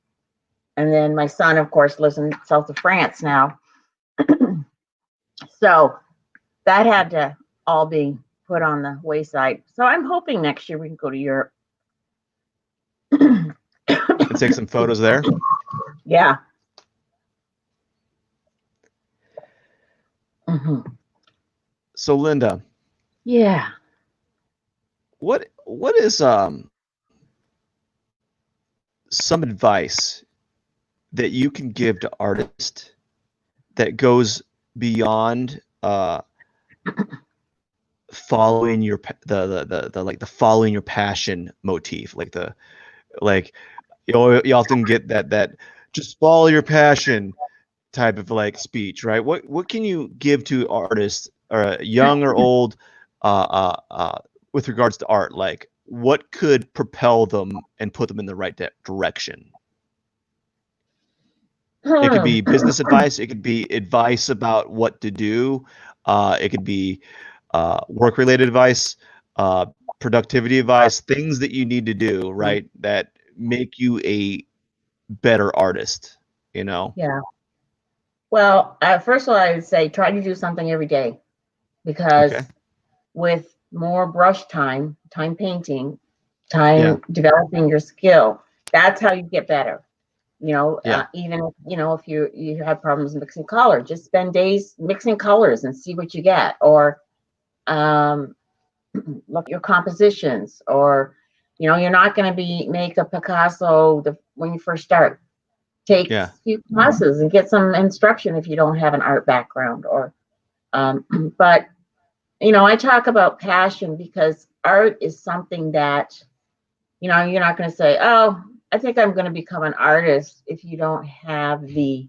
And then my son, of course, lives in south of France now. So that had to all be put on the wayside. So I'm hoping next year we can go to Europe. And take some photos there. Yeah. Hmm. So Linda, Yeah. what is some advice that you can give to artists that goes beyond following your the like the following your passion motif, like the like you often get that just follow your passion type of like speech, right? What can you give to artists, or young or old, with regards to art? Like what could propel them and put them in the right direction? It could Hmm. be business advice. It could be advice about what to do. It could be work-related advice. productivity advice, things that you need to do, right, that make you a better artist, you know? Yeah. Well, first of all, I would say try to do something every day, Okay. because with more brush time, time painting, Yeah. time developing your skill, that's how you get better. Yeah. Even if, if you have problems mixing color, just spend days mixing colors and see what you get. Or um, look at your compositions. Or you're not going to make a Picasso when you first start. Take a Yeah. few classes and get some instruction if you don't have an art background. Or but I talk about passion, because art is something that you're not going to say, oh, I think I'm going to become an artist, if you don't have the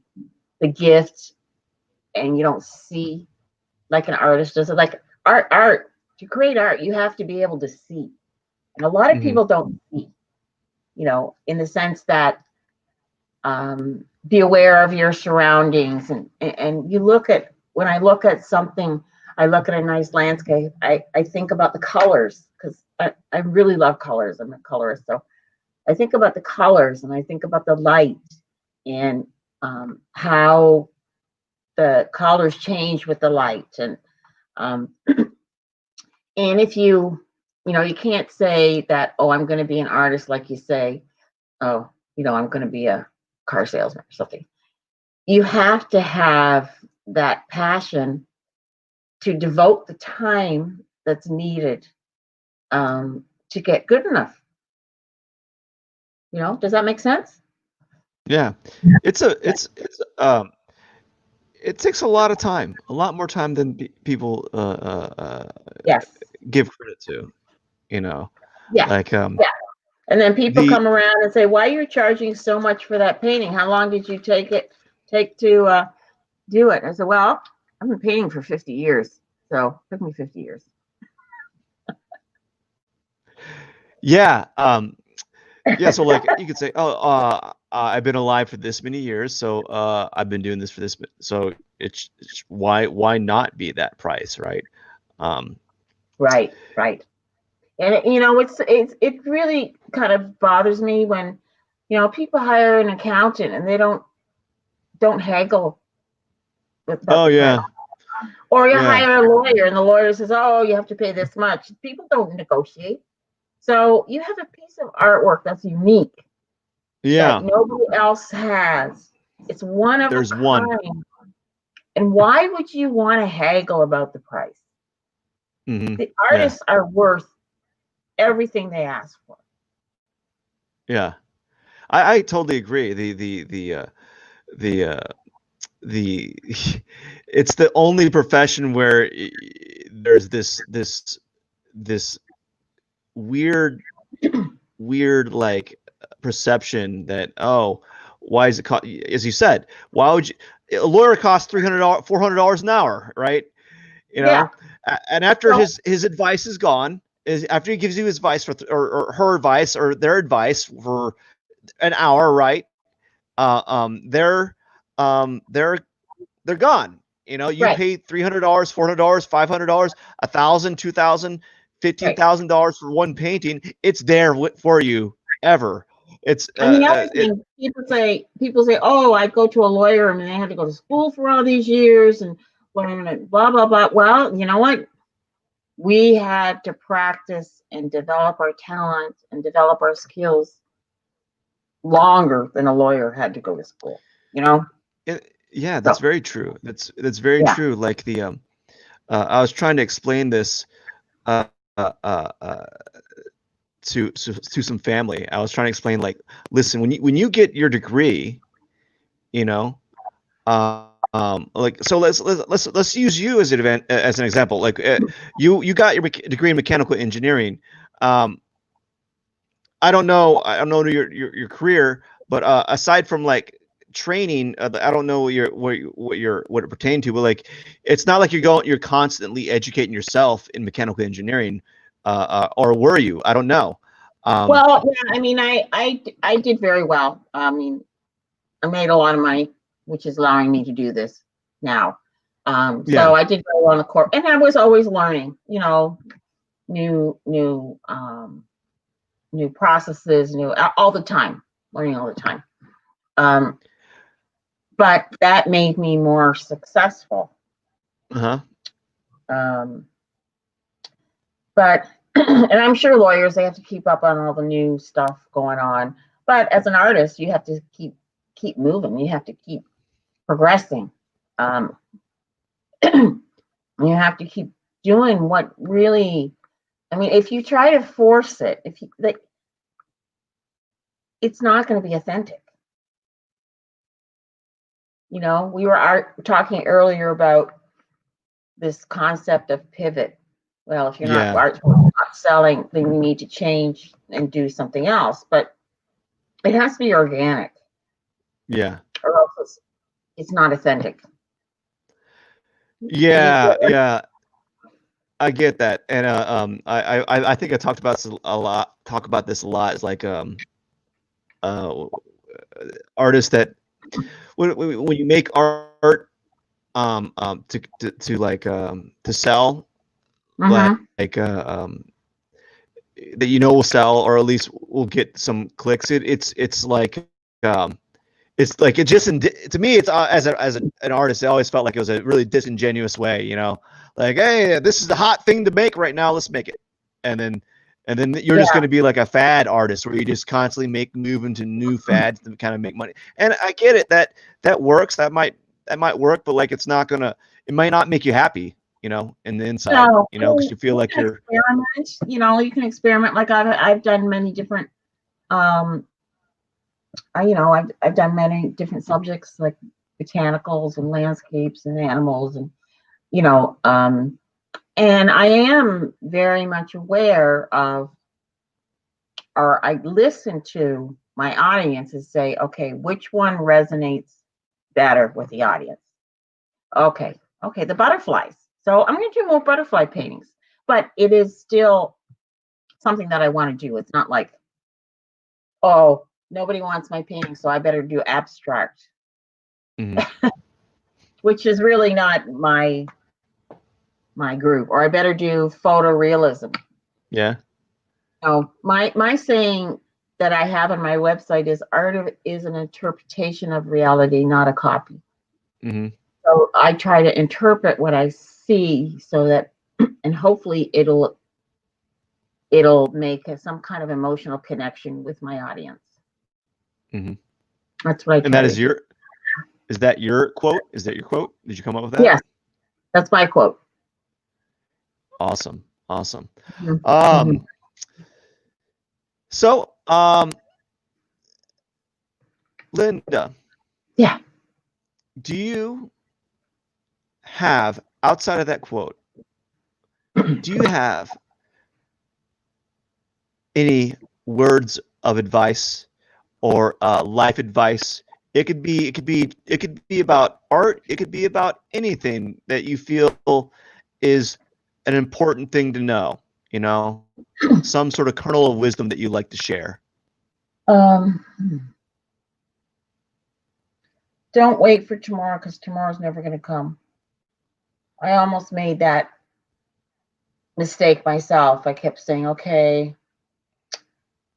gift, and you don't see like an artist does. It like art to create art, you have to be able to see, and a lot of Hmm. people don't see, in the sense that be aware of your surroundings, and you look at when I look at something, I look at a nice landscape, I think about the colors, because I really love colors. I'm a colorist, so I think about the colors, and I think about the light, and how the colors change with the light. Um, and if you can't say that, oh, I'm going to be an artist, like you say, oh, I'm going to be a car salesman or something. You have to have that passion to devote the time that's needed to get good enough. Does that make sense? Yeah. It takes a lot of time, a lot more time than people Yes. give credit to, you know. Yeah. Like Yeah. And then people the come around and say, "Why are you charging so much for that painting? How long did you take to do it?" I said, "Well, I've been painting for 50 years, so it took me 50 years." yeah, yeah, so like you could say, "Oh, I've been alive for this many years, so I've been doing this for this so it's why not be that price, right?" Um Right, right. And it really kind of bothers me when people hire an accountant and they don't haggle about oh the price. yeah. Or you Yeah. hire a lawyer and the lawyer says, "Oh, you have to pay this much." People don't negotiate. So you have a piece of artwork that's unique, that Yeah. nobody else has. It's one of a There's one. kind. And why would you want to haggle about the price? Mhm. The Yeah. artists are worth everything they ask for. Yeah. I totally agree. The the it's the only profession where there's this weird like perception that, oh, why is it as you said, why would you a lawyer costs $300 $400 an hour, right? You Yeah. know, and after So his advice is gone, is after he gives you his advice or her advice or their advice for an hour, right? They're they're gone. You know, you right, pay $300, $400, $500, 1,000, 2,000, fifteen right. thousand dollars for one painting. It's there for you ever. It's And the other thing, people say, "Oh, I go to a lawyer and they had to go to school for all these years and learn and blah blah blah." Well, you know what? We had to practice and develop our talent and develop our skills longer than a lawyer had to go to school. You know? yeah, that's So very true. That's very yeah. true. Like I was trying to explain this uh, uh, uh, uh, to some family. I was trying to explain, like, listen, when you get your degree, you know, like, so let's use you as an example. Like, you got your degree in mechanical engineering. Um, I don't know your career, but aside from like training, I don't know what it pertained to, but like, it's not like you're constantly educating yourself in mechanical engineering, or were you? I don't know. Um, Well, yeah. I mean, I did very well. I mean, I made a lot of money, which is allowing me to do this now. So yeah, I did very well on the court, and I was always learning. new processes, all the time, learning all the time. But that made me more successful. Uh-huh. But and I'm sure lawyers, they have to keep up on all the new stuff going on. But as an artist, you have to keep moving. You have to keep progressing. You have to keep doing what really. I mean, if you try to force it, it's not going to be authentic. We were talking earlier about this concept of pivot. Well, if you're not selling, then you need to change and do something else. But it has to be organic. Yeah. Or else it's not authentic. Yeah. I get that, and I think I talked about this a lot. Talk about this a lot. It's like artists that when you make art to like to sell, like that will sell, or at least will get some clicks. It's like it just to me, it's as an artist, it always felt like it was a really disingenuous way, like, hey, this is the hot thing to make right now, let's make it, and then you're just going to be like a fad artist where you just constantly move into new fads to kind of make money. And I get it, that works, that might work, but like it might not make you happy, in the inside, because you feel like you're experiment. You can experiment. Like I've done many different I've done many different subjects, like botanicals and landscapes and animals, and and I am very much aware of, or I listen to my audience and say, okay, which one resonates better with the audience? Okay, the butterflies. So I'm going to do more butterfly paintings, but it is still something that I want to do. It's not like, oh, nobody wants my painting, so I better do abstract, which is really not my group. Or I better do photorealism. Yeah. My saying that I have on my website is art is an interpretation of reality, not a copy. So I try to interpret what I see so that, and hopefully it'll make some kind of emotional connection with my audience. That's what I try. And that is is that your quote? Is that your quote? Did you come up with that? Yes, that's my quote. Awesome. So, Linda. Yeah. Do you have, outside of that quote, do you have any words of advice or life advice? It could be about art. It could be about anything that you feel is an important thing to know, some sort of kernel of wisdom that you like to share. Don't wait for tomorrow, because tomorrow's never going to come. I almost made that mistake myself. I kept saying, okay,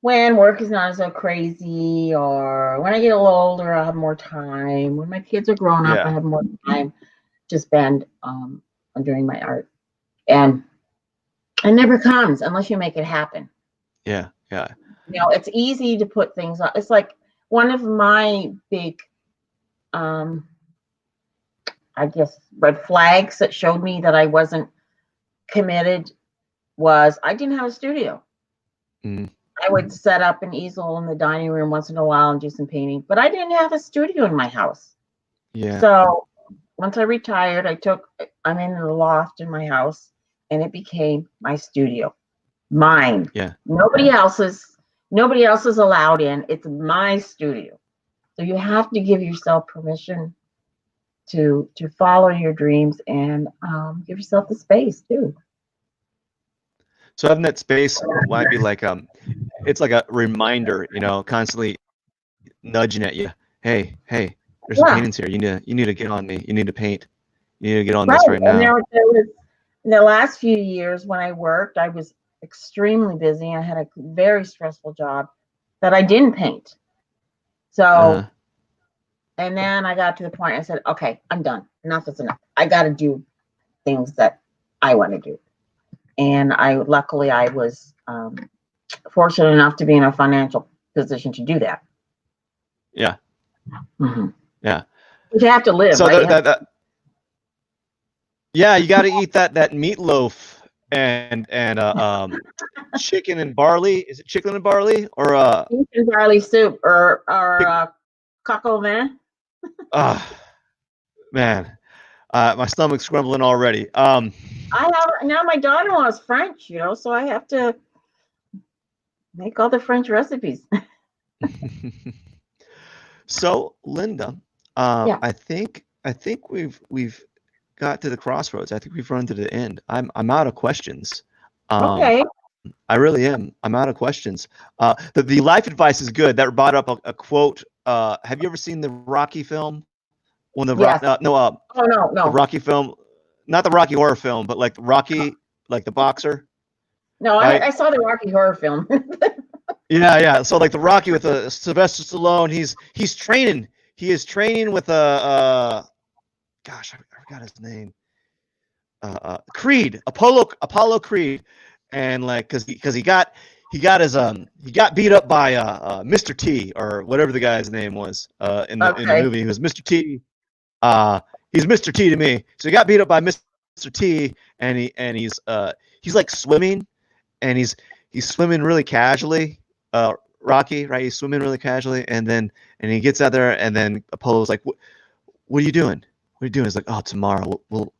when work is not so crazy, or when I get a little older, I'll have more time. When my kids are grown up, I have more time to spend on doing my art. And it never comes unless you make it happen. Yeah. It's easy to put things on. It's like one of my big, I guess, red flags that showed me that I wasn't committed was I didn't have a studio. I would set up an easel in the dining room once in a while and do some painting, but I didn't have a studio in my house. Yeah. So once I retired, I'm in the loft in my house, and it became my studio, mine. Yeah. Nobody else's allowed in. It's my studio. So you have to give yourself permission to follow your dreams, and give yourself the space too. So having that space might be like it's like a reminder, constantly nudging at you. Hey, there's some paintings here. You need to get on me. You need to paint. You need to get on this right now. And there was, in the last few years when I worked, I was extremely busy. I had a very stressful job that I didn't paint. So, Uh-huh. and then I got to the point I said, okay, I'm done. Enough is enough. I got to do things that I want to do. And luckily I was fortunate enough to be in a financial position to do that. Yeah. Mm-hmm. Yeah. But you have to live, So right? yeah, you got to eat that meatloaf and chicken and barley. Is it chicken and barley or Beef and barley soup or chicken? coq au vin. Man, my stomach's grumbling already. I have now. My daughter-in-law is French, so I have to make all the French recipes. So, Linda, Yeah. I think we've got to the crossroads. I think we've run to the end. I'm out of questions. Okay. I really am. I'm out of questions. The life advice is good. That brought up a quote. Have you ever seen the Rocky film? When the Yes. no, Oh no, the no, Rocky film, not the Rocky horror film, but like Rocky, like the boxer, no. right? I saw the Rocky Horror film. Yeah, yeah. So like the Rocky with Sylvester Stallone, he's training. He is training with gosh, I forgot his name. Creed, Apollo Creed, and like because he got he got beat up by Mr. T or whatever the guy's name was in the Okay. movie. He was Mr. T. He's Mr. T to me. So he got beat up by Mr. T, and he's like swimming, and he's swimming really casually. Rocky, right? He's swimming really casually, and he gets out there, and then Apollo's like, what are you doing? What are you doing?" He's like, "Oh, tomorrow we'll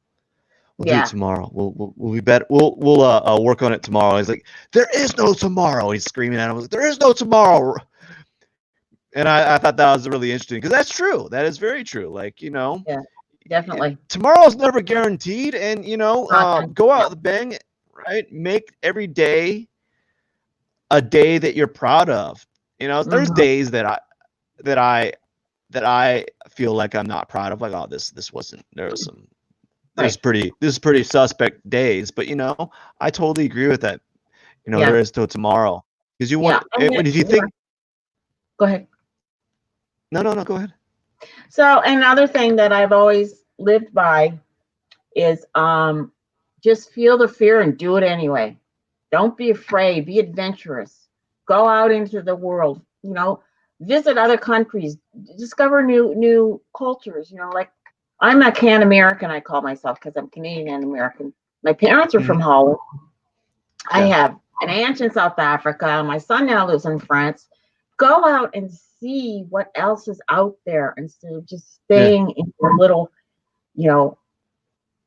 do it Yeah. tomorrow. We'll be better. We'll work on it tomorrow." He's like, "There is no tomorrow." He's screaming at him. Like, "There is no tomorrow." And I thought that was really interesting because that's true. That is very true. Like, Yeah. Definitely. tomorrow's never guaranteed, and Not go yeah. out bang, right? Make every day a day that you're proud of. There's Mm-hmm. days that I that I feel like I'm not proud of. Like, oh, this wasn't. Right. This is pretty suspect days, but I totally agree with that. Yeah. There is till tomorrow because you Yeah. want. And if you Yeah. think, Go ahead. no, go ahead. So another thing that I've always lived by is just feel the fear and do it anyway. Don't be afraid, be adventurous. Go out into the world, visit other countries, discover new cultures, like I'm a Can American, I call myself because I'm Canadian and American. My parents are from Mm-hmm. Holland. I Yeah. have an aunt in South Africa. My son now lives in France. Go out and see what else is out there instead of just Yeah. staying in your little, you know,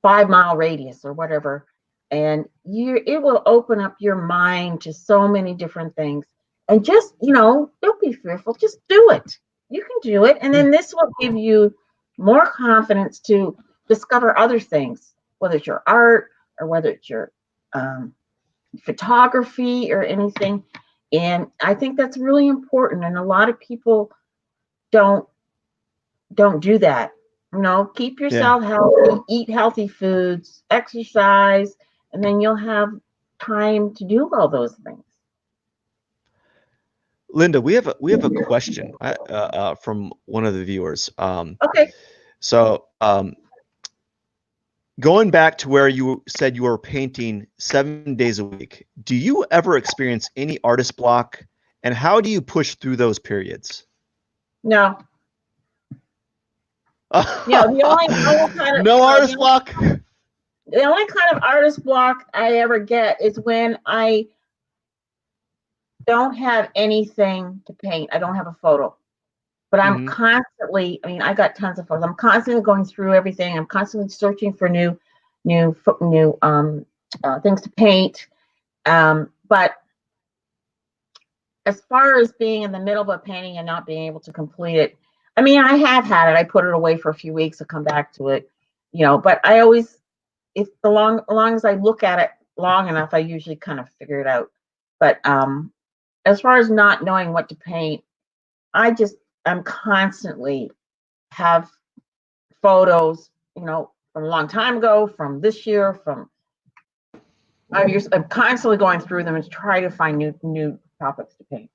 5 mile radius or whatever. And it will open up your mind to so many different things. And just, don't be fearful. Just do it. You can do it. And Yeah. then this will give you more confidence to discover other things, whether it's your art or whether it's your um, photography or anything. And I think that's really important. And a lot of people don't do that. Keep Yeah. yourself healthy, eat healthy foods, exercise, and then you'll have time to do all those things. Linda, we have a question from one of the viewers. Okay. So going back to where you said you were painting 7 days a week, do you ever experience any artist block, and how do you push through those periods? No. The only kind of No artist block. the only kind of artist block I ever get is when I don't have anything to paint. I don't have a photo. But I'm Mm-hmm. constantly, I got tons of photos. I'm constantly going through everything. I'm constantly searching for new things to paint. But as far as being in the middle of a painting and not being able to complete it, I have had it. I put it away for a few weeks to come back to it, but I always, if the long as I look at it long enough, I usually kind of figure it out. But as far as not knowing what to paint, I'm constantly have photos, from a long time ago, from this year, from I'm constantly going through them and try to find new topics to paint.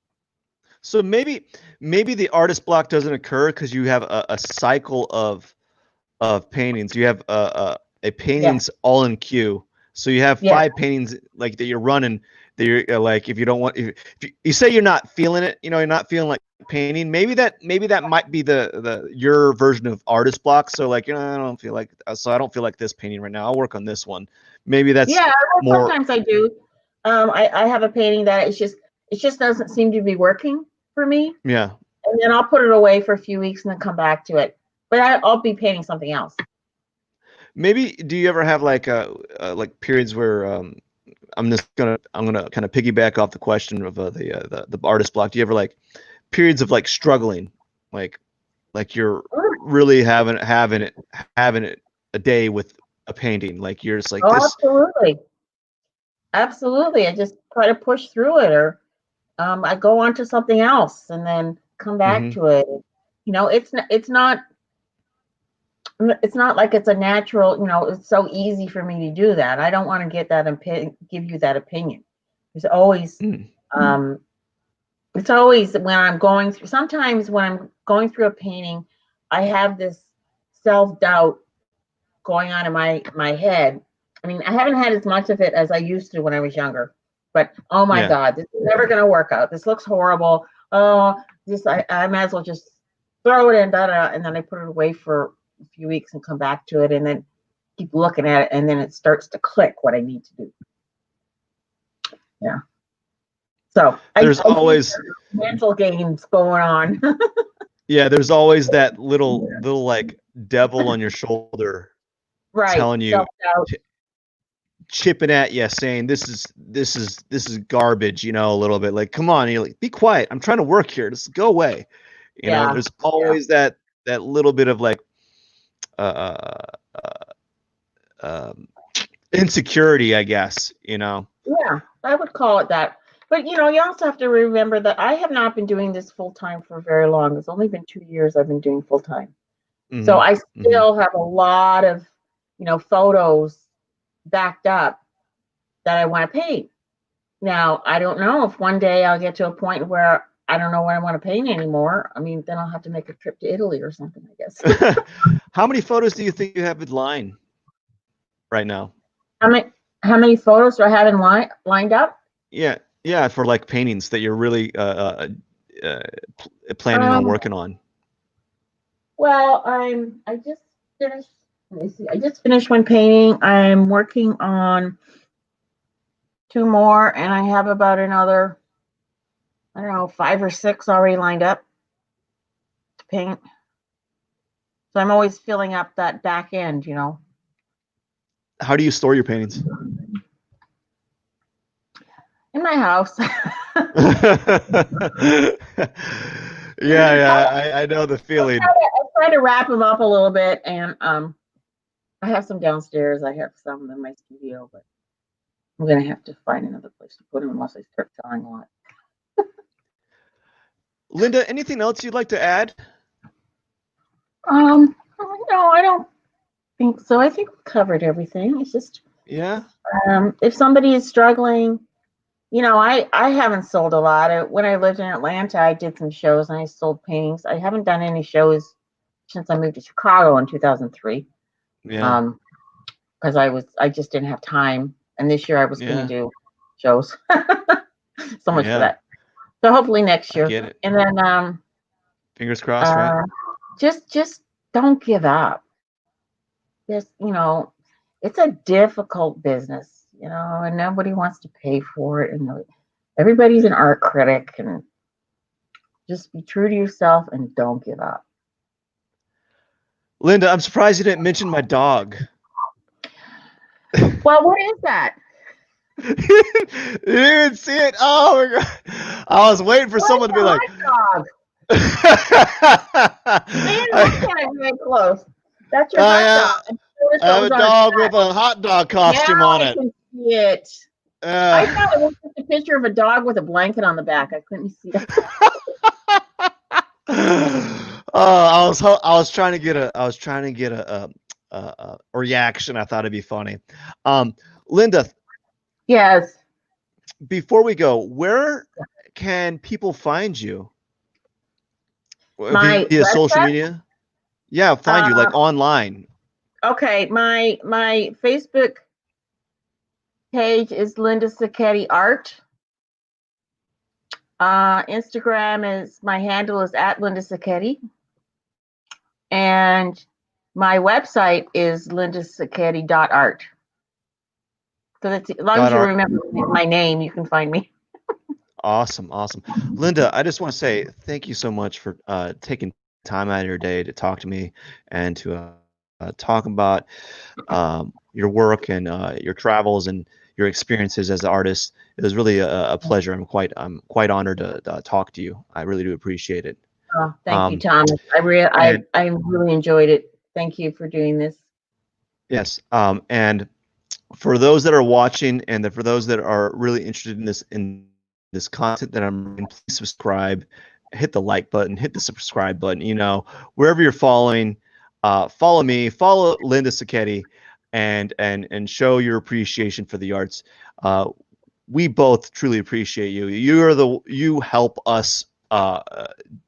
So maybe the artist block doesn't occur because you have a cycle of paintings. You have a paintings all in queue. So you have 5 paintings like that you're running. That you're like, if you don't want, if you say you're not feeling it, you're not feeling like painting. Maybe that might be your version of artist block. So like, I don't feel like, so I don't feel like this painting right now. I'll work on this one. Maybe that's more. Sometimes I do. I have a painting that it just doesn't seem to be working for me. Yeah. And then I'll put it away for a few weeks and then come back to it. But I'll be painting something else. Maybe do you ever have like periods where I'm gonna kind of piggyback off the question of the artist block. Do you ever like periods of like struggling, like you're really having it a day with a painting, like you're just like this? Absolutely. I just try to push through it, or I go on to something else and then come back to it. It's not like it's a natural, it's so easy for me to do that. I don't want to give you that opinion. It's always, it's always when I'm going through, sometimes when I'm going through a painting, I have this self-doubt going on in my head. I mean, I haven't had as much of it as I used to when I was younger, but oh my God, this is never going to work out. This looks horrible. Oh, I might as well just throw it in, and then I put it away for a few weeks and come back to it and then keep looking at it, and then it starts to click what I need to do. Yeah. So there's always mental games going on. Yeah, there's always that little like devil on your shoulder, right, telling you, chipping at you, saying this is garbage, a little bit. Like, come on, you're like, be quiet. I'm trying to work here. Just go away. There's always that little bit of like insecurity, I guess. Yeah, I would call it that. But you also have to remember that I have not been doing this full time for very long. It's only been 2 years I've been doing full time. So I still have a lot of photos backed up that I want to paint. Now, I don't know if one day I'll get to a point where I don't know what I want to paint anymore. I mean, then I'll have to make a trip to Italy or something, I guess. How many photos do you think you have in line right now? How many photos do I have in lined up? Yeah, for like paintings that you're really planning on working on. Well, I just finished. Let me see. I just finished one painting. I'm working on 2 more, and I have about another, I don't know, 5 or 6 already lined up to paint. So I'm always filling up that back end, How do you store your paintings? In my house. Yeah, I know the feeling. I try to wrap them up a little bit, and I have some downstairs. I have some in my studio, but I'm gonna have to find another place to put them unless I start selling a lot. Linda, anything else you'd like to add? No, I don't think so. I think we covered everything. It's just if somebody is struggling, I haven't sold a lot. When I lived in Atlanta, I did some shows and I sold paintings. I haven't done any shows since I moved to Chicago in 2003. Yeah. Because I just didn't have time, and this year I was going to do shows. So much for that. So hopefully next year. I get it. And then fingers crossed, right? Just don't give up. Just it's a difficult business, and nobody wants to pay for it, and everybody's an art critic, and just be true to yourself and don't give up. Linda, I'm surprised you didn't mention my dog. Well, what is that? You didn't see it? Oh my God. I was waiting for someone to be like, dog. Man, look at it very close. That's your hot dog. I have a dog with a hot dog costume on it. I can see it. I thought it was just a picture of a dog with a blanket on the back. I couldn't see it. I was trying to get a reaction. I thought it'd be funny. Linda, Yes. Before we go, where can people find you? My Via social website. media? Yeah, find you Uh, like online. okay. My Facebook page is Linda Sacketti Art. Instagram is my handle is at Linda Sacketti, and my website is lindasacchetti.art. So that's as long as you .art. remember my name, you can find me. Awesome, awesome. Linda, I just want to say thank you so much for taking time out of your day to talk to me and to talk about your work and your travels and your experiences as an artist. It was really a pleasure. I'm quite honored to talk to you. I really do appreciate it. Oh, thank you, Um, Thomas. and I really enjoyed it. Thank you for doing this. yes, and for those that are watching and for those that are really interested in this content that I'm making, please subscribe, hit the like button, hit the subscribe button. You know, wherever you're following, follow me, follow Linda Sacchetti, and show your appreciation for the arts. We both truly appreciate you. You help us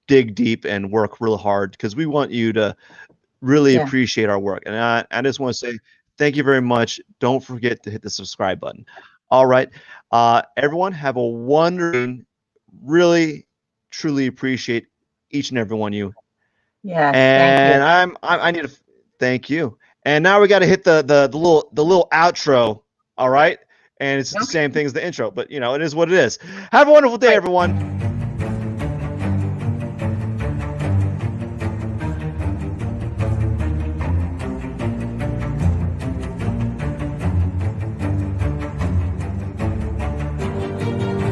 dig deep and work real hard because we want you to really Yeah. appreciate our work. And I just want to say thank you very much. Don't forget to hit the subscribe button. All right. Everyone, have a wonderful, really, truly appreciate each and every one of you. Yes. Thank you. And I need to thank you. And now we got to hit the little outro. All right. And it's the Okay. same thing as the intro, but you know, it is what it is. Have a wonderful day, Right. everyone.